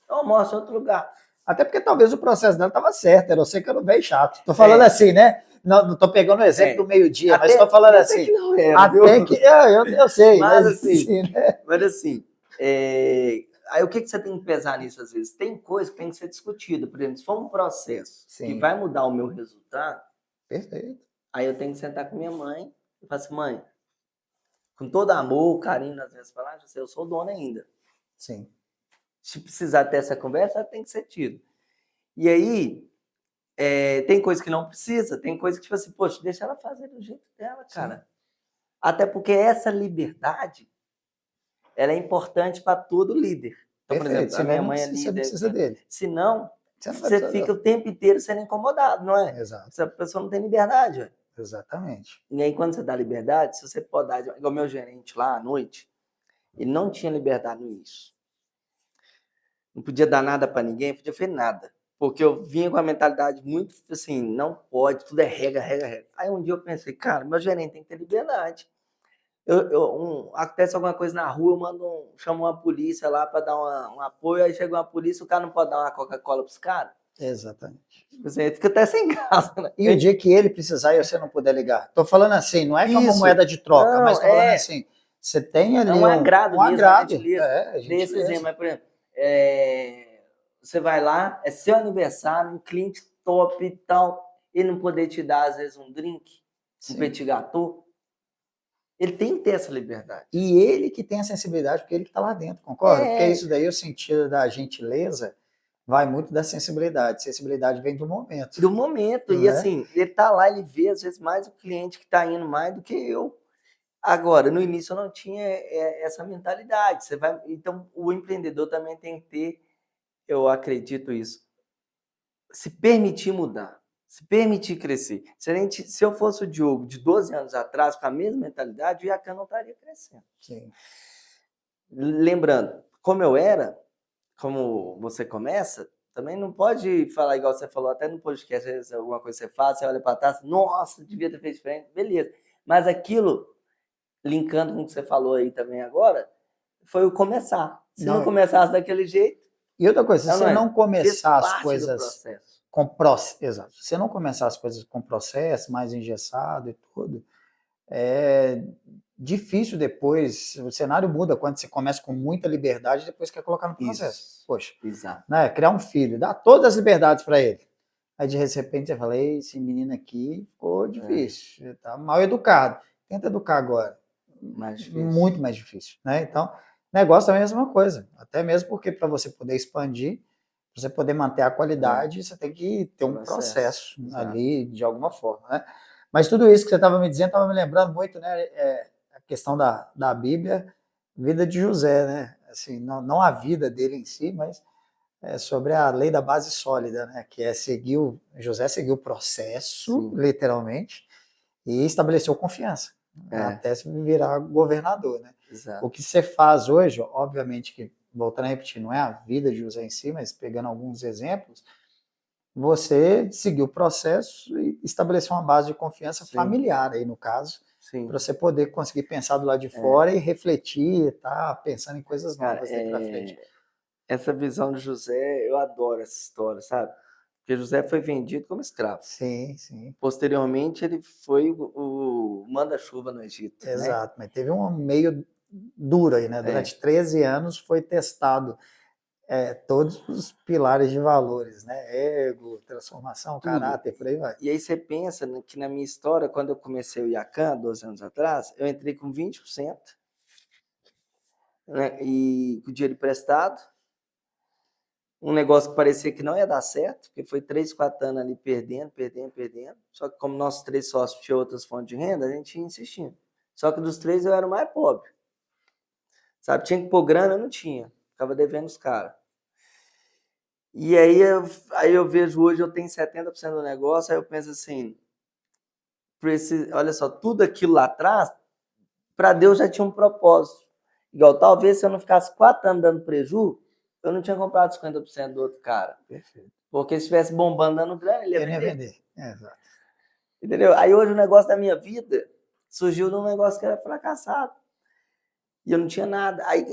Eu almoço em outro lugar. Até porque talvez o processo dela estava certo, era você que era um velho chato. Tô falando assim, né? Não tô pegando o exemplo do meio-dia, mas tô falando assim. Até que não era, até viu? que eu sei, mas assim, né? Mas assim, aí o que você tem que pesar nisso às vezes? Tem coisa que tem que ser discutida. Por exemplo, se for um processo que Sim. vai mudar o meu resultado, Perfeito. aí eu tenho que sentar com minha mãe e falar assim, mãe, com todo amor, carinho nas minhas palavras, eu sou dono ainda. Sim. Se precisar ter essa conversa, tem que ser tido. E aí, tem coisa que não precisa, tem coisa que, tipo assim, poxa, deixa ela fazer do jeito dela, cara. Sim. Até porque essa liberdade, ela é importante para todo líder. Então, por exemplo, a minha mãe é líder. Você não precisa dele. Se não, você fica o tempo inteiro sendo incomodado, não é? Exato. Essa pessoa não tem liberdade, velho. Exatamente. E aí, quando você dá liberdade, se você pode dar, igual meu gerente lá à noite, ele não tinha liberdade no início. Não podia dar nada para ninguém, não podia fazer nada. Porque eu vinha com a mentalidade muito assim, não pode, tudo é regra, regra, regra. Aí um dia eu pensei, cara, meu gerente tem que ter liberdade. Acontece alguma coisa na rua, eu chamo uma polícia lá para dar um apoio, aí chega uma polícia, o cara não pode dar uma Coca-Cola para os caras? Exatamente. Você fica até sem graça, né? E o dia que ele precisar e você não puder ligar? Tô falando assim, não é que é uma moeda de troca, mas tô falando assim, você tem ali um agrado mesmo, agrado. A gentileza. Desse exemplo, mas, por exemplo, você vai lá, é seu aniversário, um cliente top e tal, ele não poder te dar, às vezes, um drink, um petit gâteau, ele tem que ter essa liberdade. E ele que tem a sensibilidade, porque ele que está lá dentro, concorda? Porque isso daí, o sentido da gentileza, vai muito da sensibilidade. Sensibilidade vem do momento. Do momento. E assim, ele tá lá, ele vê, às vezes, mais o cliente que está indo mais do que eu. Agora, no início eu não tinha essa mentalidade. Então, o empreendedor também tem que ter, eu acredito isso, se permitir mudar. Se permitir crescer. Se eu fosse o Diogo de 12 anos atrás, com a mesma mentalidade, o Iacan não estaria crescendo. Sim. Lembrando, como eu era, como você começa, também não pode falar igual você falou, até no podcast, alguma coisa que você faz, você olha para trás, nossa, devia ter feito diferente, beleza. Mas aquilo linkando com o que você falou aí também agora, foi o começar. Se não Não, começasse daquele jeito, e outra coisa, se não você é? não Fez começar as parte do coisas processo. exato, se você não começar as coisas com processo, mais engessado e tudo, é difícil depois, o cenário muda quando você começa com muita liberdade e depois quer colocar no processo. Isso. Poxa, Exato. né? Criar um filho, dá todas as liberdades para ele. Aí de repente você fala, "Ei, esse menino aqui ficou difícil, tá mal educado. Tenta educar agora." Mais difícil. Muito mais difícil, né? Então, negócio também é a mesma coisa. Até mesmo porque para você poder expandir, para você poder manter a qualidade, você tem que ter um processo ali de alguma forma, né? Mas tudo isso que você estava me dizendo, estava me lembrando muito, né? A questão da Bíblia, vida de José, né? Assim, não a vida dele em si, mas sobre a lei da base sólida, né? Que é José seguiu o processo, literalmente, e estabeleceu confiança, até se virar governador, né? Exato. O que você faz hoje, obviamente que, voltando a repetir, não é a vida de José em si, mas pegando alguns exemplos, você seguiu o processo e estabeleceu uma base de confiança familiar aí, no caso, para você poder conseguir pensar do lado de fora e refletir, tá pensando em coisas novas daí para frente. Essa visão de José, eu adoro essa história, sabe? Porque José foi vendido como escravo. Sim, sim. Posteriormente, ele foi o manda-chuva no Egito. Exato, mas teve um meio duro aí, né? Durante 13 anos foi testado todos os pilares de valores, né? Ego, transformação, Tudo. caráter, por aí vai. E aí você pensa que na minha história, quando eu comecei o IACAN, 12 anos atrás, eu entrei com 20%, né? E com dinheiro emprestado, um negócio que parecia que não ia dar certo, porque foi 3, 4 anos ali perdendo. Só que como nossos 3 sócios tinham outras fontes de renda, a gente ia insistindo. Só que dos 3 eu era o mais pobre. Sabe, tinha que pôr grana, eu não tinha. Ficava devendo os caras. E aí eu vejo hoje, eu tenho 70% do negócio, aí eu penso assim, olha só, tudo aquilo lá atrás, para Deus já tinha um propósito. Igual, talvez se eu não ficasse 4 anos dando prejuízo, eu não tinha comprado 50% do outro cara. Perfeito. Porque se estivesse bombando dando grana, ele ia vender. Exato. Entendeu? Aí hoje o negócio da minha vida surgiu de um negócio que era fracassado. E eu não tinha nada. Aí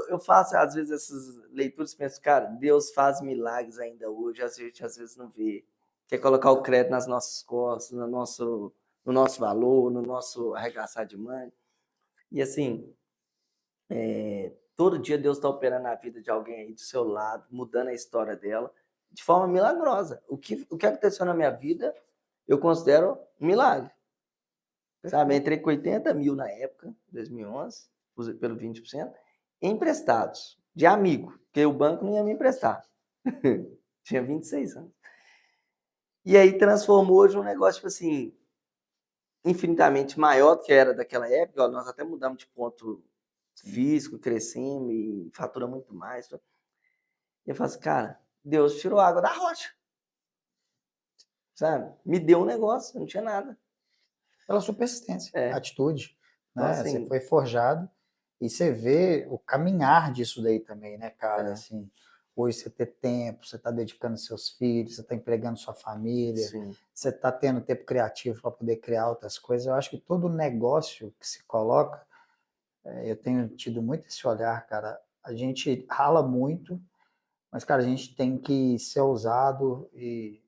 eu faço, às vezes, essas leituras e penso, cara, Deus faz milagres ainda hoje, a gente às vezes não vê. Quer colocar o crédito nas nossas costas, no nosso valor, no nosso arregaçar de mãe. E assim, todo dia Deus está operando na vida de alguém aí do seu lado, mudando a história dela, de forma milagrosa. O que aconteceu na minha vida, eu considero um milagre. Sabe, eu entrei com 80 mil na época, 2011, pelo 20%, emprestados, de amigo, porque o banco não ia me emprestar. Tinha 26 anos. E aí transformou hoje um negócio, tipo assim, infinitamente maior do que era daquela época. Nós até mudamos de ponto físico, crescemos e faturamos muito mais. E eu falo assim, cara, Deus tirou água da rocha. Sabe? Me deu um negócio, eu não tinha nada. Pela sua persistência, atitude, Então, né? assim, você foi forjado e você vê o caminhar disso daí também, né, cara? Assim, hoje você ter tempo, você está dedicando seus filhos, você está empregando sua família, você está tendo tempo criativo para poder criar outras coisas. Eu acho que todo negócio que se coloca, eu tenho tido muito esse olhar, cara. A gente rala muito, mas, cara, a gente tem que ser ousado e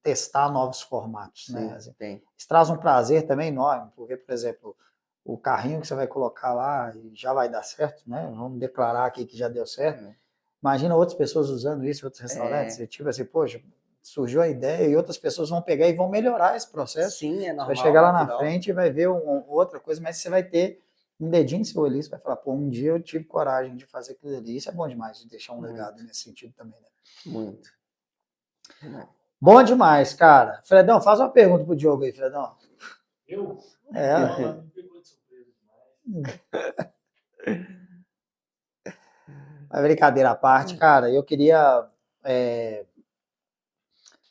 testar novos formatos, né? Assim, isso traz um prazer também enorme, porque, por exemplo, o carrinho que você vai colocar lá e já vai dar certo, né? Vamos declarar aqui que já deu certo. Imagina outras pessoas usando isso em outros restaurantes. Tipo assim, poxa, surgiu a ideia e outras pessoas vão pegar e vão melhorar esse processo. Sim, é normal. Você vai chegar lá na frente e vai ver outra coisa, mas você vai ter um dedinho em seu olho, você vai falar, pô, um dia eu tive coragem de fazer aquilo ali. Isso é bom demais, de deixar um legado nesse sentido também, né? Muito. Bom demais, cara. Fredão, faz uma pergunta pro Diogo aí, Fredão. Eu? Não, me pegou de surpresa demais. Mas brincadeira à parte, cara, eu queria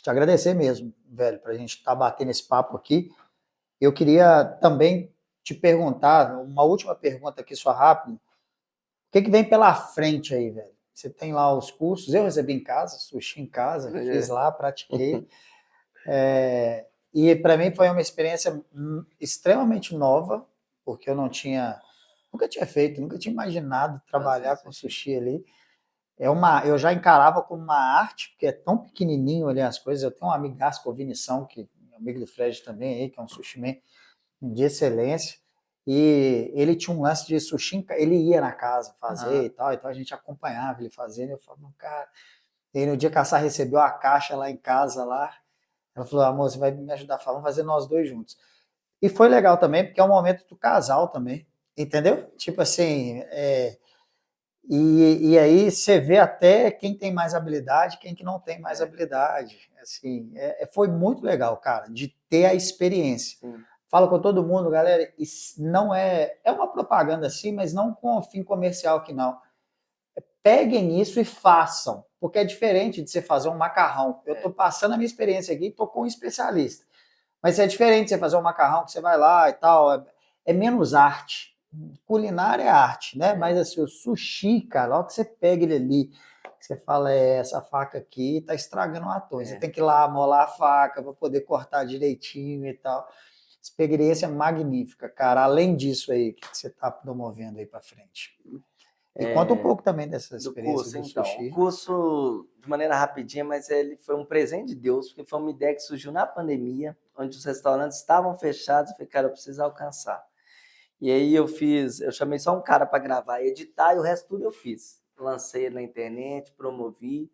te agradecer mesmo, velho, pra gente estar batendo esse papo aqui. Eu queria também te perguntar, uma última pergunta aqui só rápido. O que vem pela frente aí, velho? Você tem lá os cursos, eu recebi em casa, sushi em casa, fiz lá, pratiquei. E para mim foi uma experiência extremamente nova, porque eu nunca tinha feito, nunca tinha imaginado trabalhar com sushi ali. Eu já encarava como uma arte, porque é tão pequenininho ali as coisas. Eu tenho um amigaço com o Vinição, que é amigo do Fred também, aí, que é um sushi man de excelência. E ele tinha um lance de sushi, ele ia na casa fazer e tal, então a gente acompanhava ele fazendo. Eu falava, cara. E aí no dia que a Sá recebeu a caixa lá em casa, lá, ela falou, amor, você vai me ajudar, vamos fazer nós dois juntos. E foi legal também, porque é um momento do casal também, entendeu? Tipo assim, e aí você vê até quem tem mais habilidade, quem que não tem mais habilidade. Assim, foi muito legal, cara, de ter a experiência. Falo com todo mundo, galera, isso não é uma propaganda assim, mas não com fim comercial que não. Peguem isso e façam, porque é diferente de você fazer um macarrão. Eu estou passando a minha experiência aqui, estou com um especialista. Mas é diferente de você fazer um macarrão que você vai lá e tal, é menos arte. Culinária é arte, né? Mas assim, o sushi, cara, logo que você pega ele ali, você fala, essa faca aqui tá estragando o atum. Você tem que ir lá molar a faca para poder cortar direitinho e tal. Experiência magnífica, cara. Além disso aí, o que você está promovendo aí para frente? E conta um pouco também dessa experiência do sushi. O curso, de maneira rapidinha, mas ele foi um presente de Deus, porque foi uma ideia que surgiu na pandemia, onde os restaurantes estavam fechados. Eu falei, cara, eu preciso alcançar. E aí eu chamei só um cara para gravar e editar, e o resto tudo eu fiz. Lancei na internet, promovi,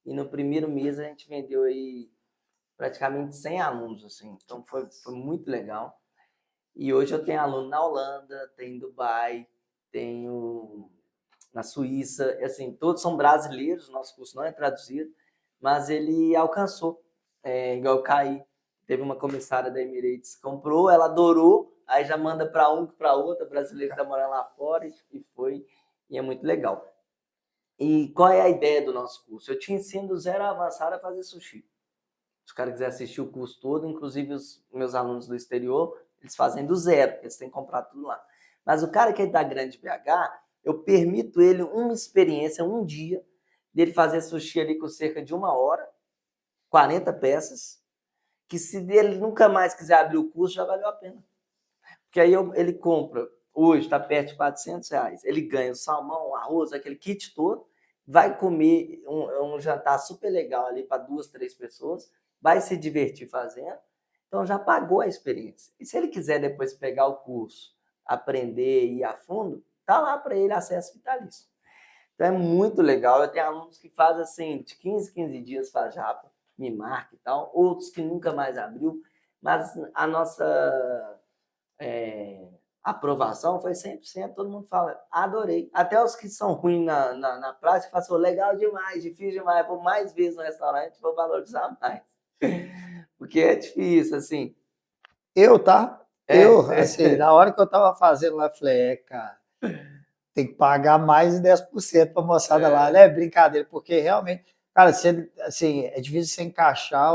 e no primeiro mês a gente vendeu aí praticamente 100 alunos, assim. Então foi muito legal. E hoje eu tenho aluno na Holanda, tenho em Dubai, tenho na Suíça, assim, todos são brasileiros, nosso curso não é traduzido, mas ele alcançou, igual o Caí, teve uma comissária da Emirates, comprou, ela adorou, aí já manda para um, para outro, brasileiro que está morando lá fora, e é muito legal. E qual é a ideia do nosso curso? Eu te ensino do zero a avançado a fazer sushi. Se o cara quiser assistir o curso todo, inclusive os meus alunos do exterior, eles fazem do zero, eles têm que comprar tudo lá. Mas o cara que é da Grande BH, eu permito ele uma experiência, um dia, dele fazer sushi ali com cerca de 1 hora, 40 peças, que se ele nunca mais quiser abrir o curso, já valeu a pena. Porque aí ele compra, hoje está perto de R$ 400, ele ganha o salmão, o arroz, aquele kit todo, vai comer um jantar super legal ali para 2, 3 pessoas, vai se divertir fazendo, então já pagou a experiência. E se ele quiser depois pegar o curso, aprender e ir a fundo, tá lá para ele acesso vitalício. Então é muito legal. Eu tenho alunos que fazem assim, de 15 dias faz japa, me marca e tal, outros que nunca mais abriu, mas a nossa aprovação foi 100%, todo mundo fala, adorei. Até os que são ruins na prática falam assim, legal demais, difícil demais, vou mais vezes no restaurante, vou valorizar mais. Porque é difícil, assim. Assim, na hora que eu tava fazendo lá, eu falei, cara, tem que pagar mais de 10% pra moçada lá, né? Brincadeira, porque realmente, cara, assim, é difícil você encaixar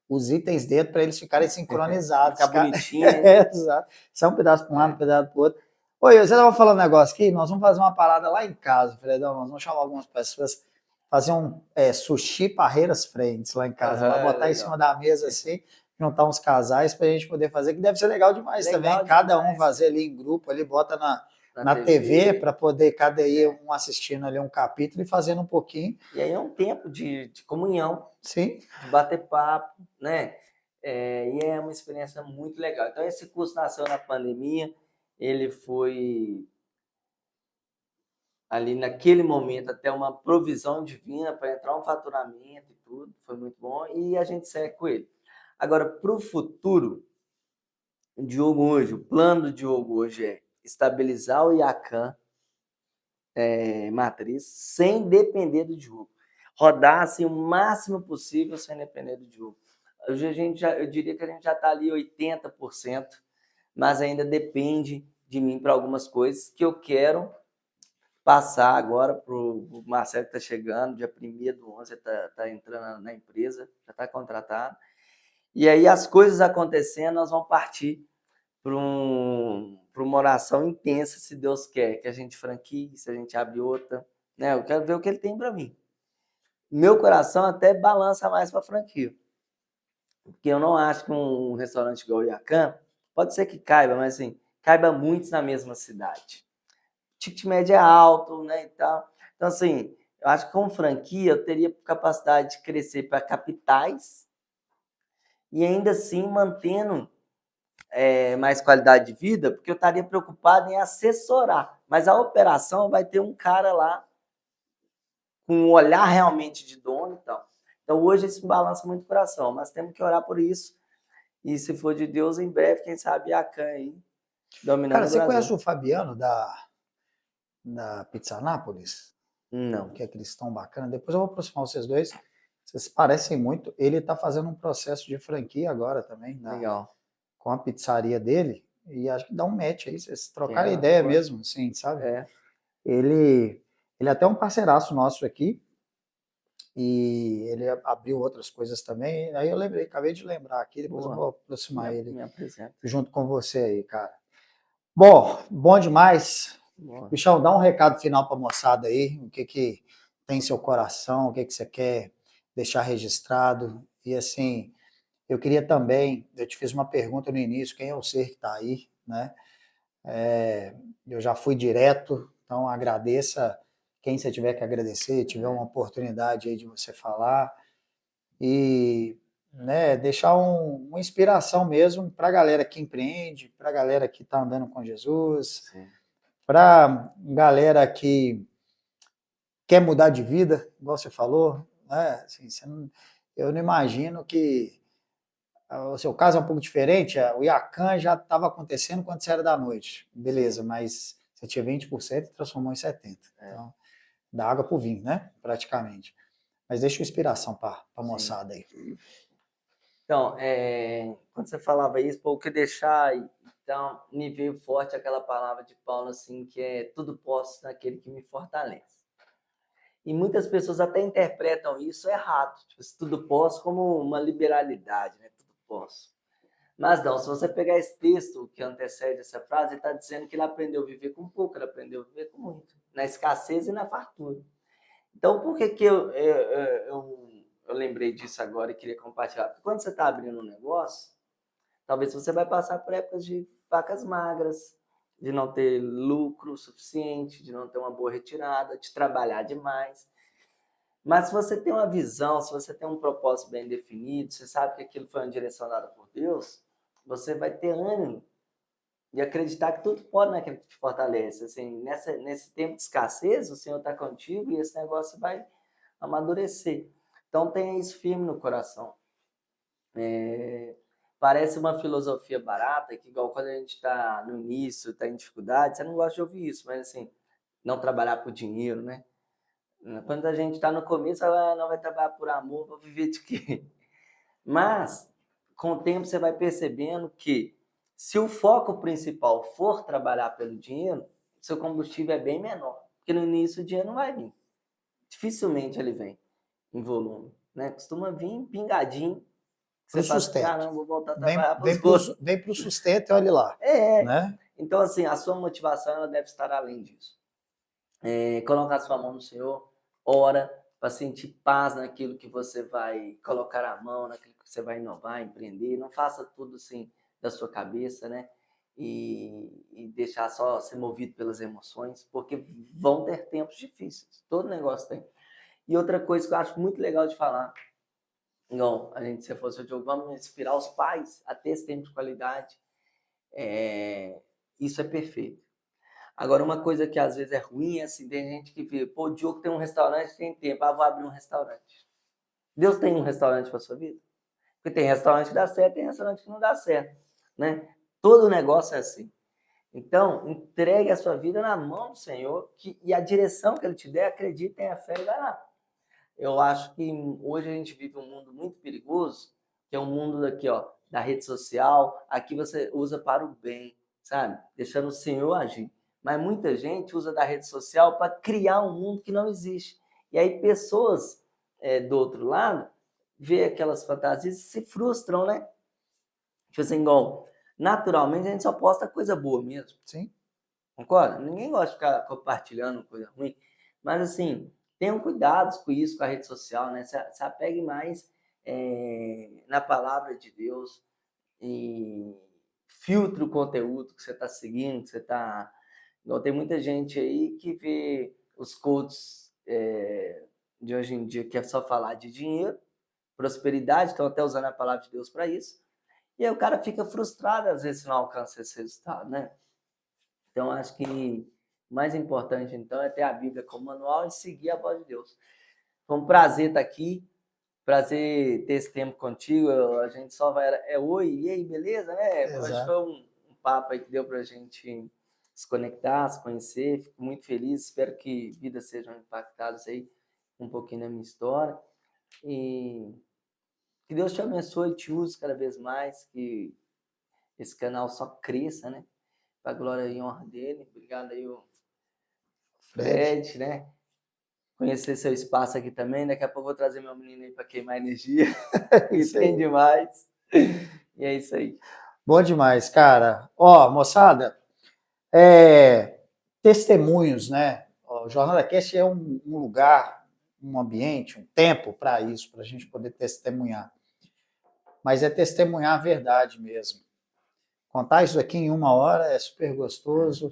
os itens dentro para eles ficarem sincronizados. Ficar bonitinho, né? Exato. Só um pedaço para um lado, um pedaço para o outro. Oi, você estava falando um negócio aqui, nós vamos fazer uma parada lá em casa, Fredão, nós vamos chamar algumas pessoas, fazer um sushi parreiras frentes lá em casa, lá, botar em cima da mesa assim, juntar uns casais para a gente poder fazer, que deve ser legal demais também, cada um fazer ali em grupo, ali bota na TV para poder cada um assistindo ali um capítulo e fazendo um pouquinho. E aí é um tempo de comunhão, sim, de bater papo, né? E é uma experiência muito legal. Então esse curso nasceu na pandemia, ele foi ali naquele momento até uma provisão divina para entrar um faturamento e tudo, foi muito bom e a gente segue com ele. Agora, para o futuro, o plano do Diogo hoje é estabilizar o IACAN matriz sem depender do Diogo. Rodar assim, o máximo possível sem depender do Diogo. Hoje eu diria que a gente já está ali 80%, mas ainda depende de mim para algumas coisas que eu quero passar agora para o Marcelo que está chegando, dia 1º/11, está entrando na empresa, já está contratado. E aí as coisas acontecendo, nós vamos partir para uma oração intensa, se Deus quer, que a gente franquie, se a gente abre outra. Né? Eu quero ver o que ele tem para mim. Meu coração até balança mais para a franquia. Porque eu não acho que um restaurante igual o Iacan, pode ser que caiba, mas assim, caiba muitos na mesma cidade. O ticket médio é alto, né, e tal. Então, assim, eu acho que com franquia eu teria capacidade de crescer para capitais e ainda assim mantendo mais qualidade de vida, porque eu estaria preocupado em assessorar. Mas a operação vai ter um cara lá com um olhar realmente de dono e tal. Então, hoje isso balança muito o coração, mas temos que orar por isso. E se for de Deus, em breve, quem sabe a Can aí, dominando Cara, o você Brasil. conhece o Fabiano da Pizza Nápoles? Não. Que é cristão bacana. Depois eu vou aproximar vocês dois. Vocês parecem muito. Ele está fazendo um processo de franquia agora também, Legal. com a pizzaria dele. E acho que dá um match aí, vocês trocarem É, ideia pô. mesmo, assim, sabe? É. Ele é até um parceiraço nosso aqui. E ele abriu outras coisas também. Aí eu lembrei, acabei de lembrar aqui. Depois eu Boa. vou aproximar ele Me apresenta. junto com você aí, cara. Bom demais. Boa. Bichão, dá um recado final para a moçada aí, o que tem em seu coração, o que você quer deixar registrado. E assim, eu queria também, eu te fiz uma pergunta no início, quem é o ser que está aí, né? Eu já fui direto, então agradeça quem você tiver que agradecer, tiver uma oportunidade aí de você falar e né, deixar uma inspiração mesmo para a galera que empreende, para a galera que está andando com Jesus, para galera que quer mudar de vida, igual você falou, né? Assim, eu não imagino que o seu caso é um pouco diferente, o Iacan já estava acontecendo quando você era da noite, beleza, mas você tinha 20% e transformou em 70%. Então, da água para o vinho, né? Praticamente. Mas deixa uma inspiração para a moçada aí. Então, quando você falava isso, pô, o que deixar, então, me veio forte aquela palavra de Paulo, assim, que é tudo posso naquele que me fortalece. E muitas pessoas até interpretam isso errado, tipo, tudo posso como uma liberalidade, né? Tudo posso. Mas não, se você pegar esse texto que antecede essa frase, ele está dizendo que ele aprendeu a viver com pouco, ele aprendeu a viver com muito, na escassez e na fartura. Então, por que eu lembrei disso agora e queria compartilhar? Porque quando você está abrindo um negócio, talvez você vai passar por épocas de vacas magras, de não ter lucro suficiente, de não ter uma boa retirada, de trabalhar demais. Mas se você tem uma visão, se você tem um propósito bem definido, você sabe que aquilo foi uma direção dada por Deus, você vai ter ânimo de acreditar que tudo pode naquele que te fortalece. Assim, nesse tempo de escassez, o Senhor está contigo e esse negócio vai amadurecer. Então tenha isso firme no coração. Parece uma filosofia barata, que igual quando a gente está no início, está em dificuldade, você não gosta de ouvir isso, mas assim, não trabalhar por dinheiro, né? Quando a gente está no começo, ela não vai trabalhar por amor, vai viver de quê? Mas, com o tempo, você vai percebendo que se o foco principal for trabalhar pelo dinheiro, seu combustível é bem menor. Porque no início o dinheiro não vai vir. Dificilmente ele vem em volume. Né? Costuma vir pingadinho. Para Você o fala assim, sustento. caramba, vou voltar a Vem trabalhar para os outros. para o sustento e olhe lá. Né? Então, assim, a sua motivação ela deve estar além disso. Colocar sua mão no Senhor, ora para sentir paz naquilo que você vai colocar a mão, naquilo que você vai inovar, empreender. Não faça tudo assim da sua cabeça, né? E deixar só ser movido pelas emoções, porque vão ter tempos difíceis. Todo negócio tem. E outra coisa que eu acho muito legal de falar, igual a gente, se fosse o Diogo, vamos inspirar os pais a ter esse tempo de qualidade. Isso é perfeito. Agora, uma coisa que às vezes é ruim é assim, tem gente que vê, pô, o Diogo tem um restaurante, tem tempo, vou abrir um restaurante. Deus tem um restaurante para sua vida? Porque tem restaurante que dá certo, tem restaurante que não dá certo, né? Todo negócio é assim. Então, entregue a sua vida na mão do Senhor e a direção que Ele te der, acredite, tenha fé e vai lá. Eu acho que hoje a gente vive um mundo muito perigoso, que é um mundo daqui, ó, da rede social, aqui você usa para o bem, sabe? Deixando o Senhor agir. Mas muita gente usa da rede social para criar um mundo que não existe. E aí pessoas do outro lado vê aquelas fantasias e se frustram, né? Tipo assim, igual, naturalmente a gente só posta coisa boa mesmo. Sim. Concorda? Ninguém gosta de ficar compartilhando coisa ruim. Mas assim, tenham cuidados com isso, com a rede social, né? Se apegue mais na palavra de Deus e filtre o conteúdo que você está seguindo, que você está... Tem muita gente aí que vê os coaches de hoje em dia que é só falar de dinheiro, prosperidade, estão até usando a palavra de Deus para isso, e aí o cara fica frustrado às vezes se não alcança esse resultado, né? Então, acho que o mais importante, então, é ter a Bíblia como manual e seguir a voz de Deus. Foi um prazer estar aqui, prazer ter esse tempo contigo. A gente só vai... oi, e aí, beleza? Acho que foi um papo aí que deu para a gente se conectar, se conhecer. Fico muito feliz, espero que vidas sejam impactadas aí um pouquinho na minha história. E que Deus te abençoe e te use cada vez mais, que esse canal só cresça, né? Para a glória e honra dele. Obrigado aí, o Fred, né? Conhecer seu espaço aqui também. Daqui a pouco eu vou trazer meu menino aí para queimar energia. E tem demais. E é isso aí. Bom demais, cara. Moçada, testemunhos, né? O Jornada Cast é um lugar, um ambiente, um tempo para isso, para a gente poder testemunhar. Mas é testemunhar a verdade mesmo. Contar isso aqui em 1 hora é super gostoso.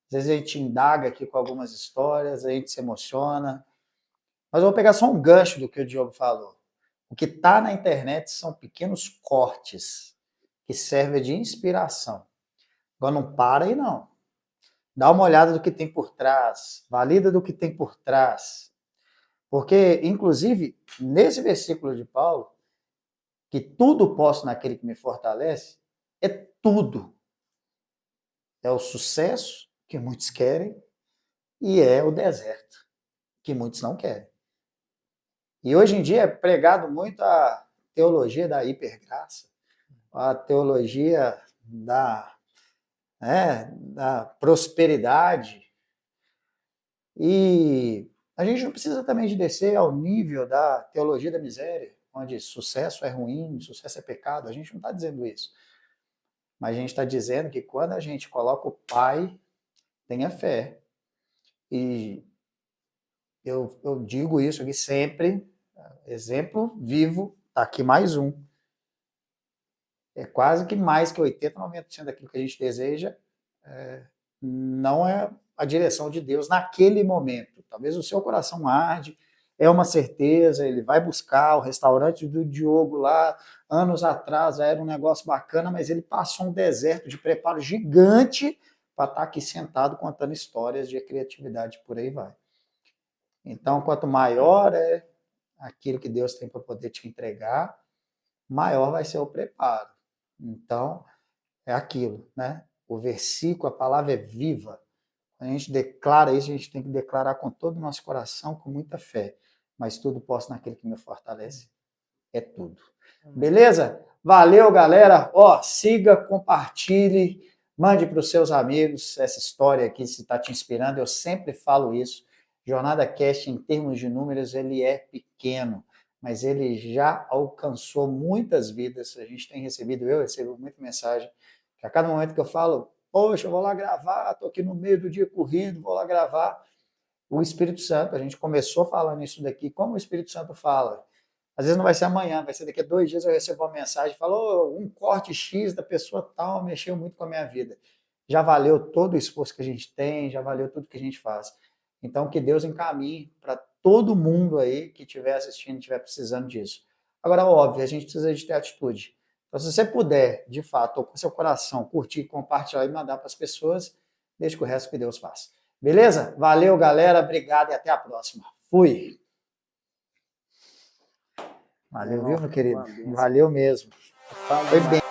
Às vezes a gente indaga aqui com algumas histórias, a gente se emociona. Mas eu vou pegar só um gancho do que o Diogo falou. O que está na internet são pequenos cortes que servem de inspiração. Agora não para aí não. Dá uma olhada do que tem por trás, valida do que tem por trás. Porque, inclusive, nesse versículo de Paulo, que tudo posso naquele que me fortalece, é tudo. É o sucesso que muitos querem e é o deserto que muitos não querem. E hoje em dia é pregado muito a teologia da hipergraça, a teologia da prosperidade. E a gente não precisa também de descer ao nível da teologia da miséria, onde sucesso é ruim, sucesso é pecado. A gente não está dizendo isso. Mas a gente está dizendo que quando a gente coloca o Pai, tenha fé. E eu digo isso aqui sempre, exemplo vivo, está aqui mais um. É quase que mais que 80%, 90% daquilo que a gente deseja não é a direção de Deus naquele momento. Talvez o seu coração arde, é uma certeza, ele vai buscar o restaurante do Diogo lá, anos atrás, era um negócio bacana, mas ele passou um deserto de preparo gigante para estar aqui sentado contando histórias de criatividade, por aí vai. Então, quanto maior é aquilo que Deus tem para poder te entregar, maior vai ser o preparo. Então, é aquilo, né? O versículo, a palavra é viva. Quando a gente declara isso, a gente tem que declarar com todo o nosso coração, com muita fé. Mas tudo posso naquele que me fortalece. É tudo. Beleza? Valeu, galera. Siga, compartilhe, mande para os seus amigos essa história aqui, se está te inspirando. Eu sempre falo isso. Jornada Cast, em termos de números, ele é pequeno, mas ele já alcançou muitas vidas. A gente tem recebido, eu recebo muita mensagem, que a cada momento que eu falo, poxa, eu vou lá gravar, estou aqui no meio do dia corrido, vou lá gravar. O Espírito Santo, a gente começou falando isso daqui, como o Espírito Santo fala. Às vezes não vai ser amanhã, vai ser daqui a 2 dias eu recebo uma mensagem, falou um corte X da pessoa tal, mexeu muito com a minha vida. Já valeu todo o esforço que a gente tem, já valeu tudo que a gente faz. Então, que Deus encaminhe para todo mundo aí que estiver assistindo, estiver precisando disso. Agora, óbvio, a gente precisa de ter atitude. Então, se você puder, de fato, ou com seu coração, curtir, compartilhar e mandar para as pessoas, deixe que o resto que Deus faz. Beleza? Valeu, galera. Obrigado e até a próxima. Fui. Valeu, viu, meu querido? Valeu mesmo. Foi bem.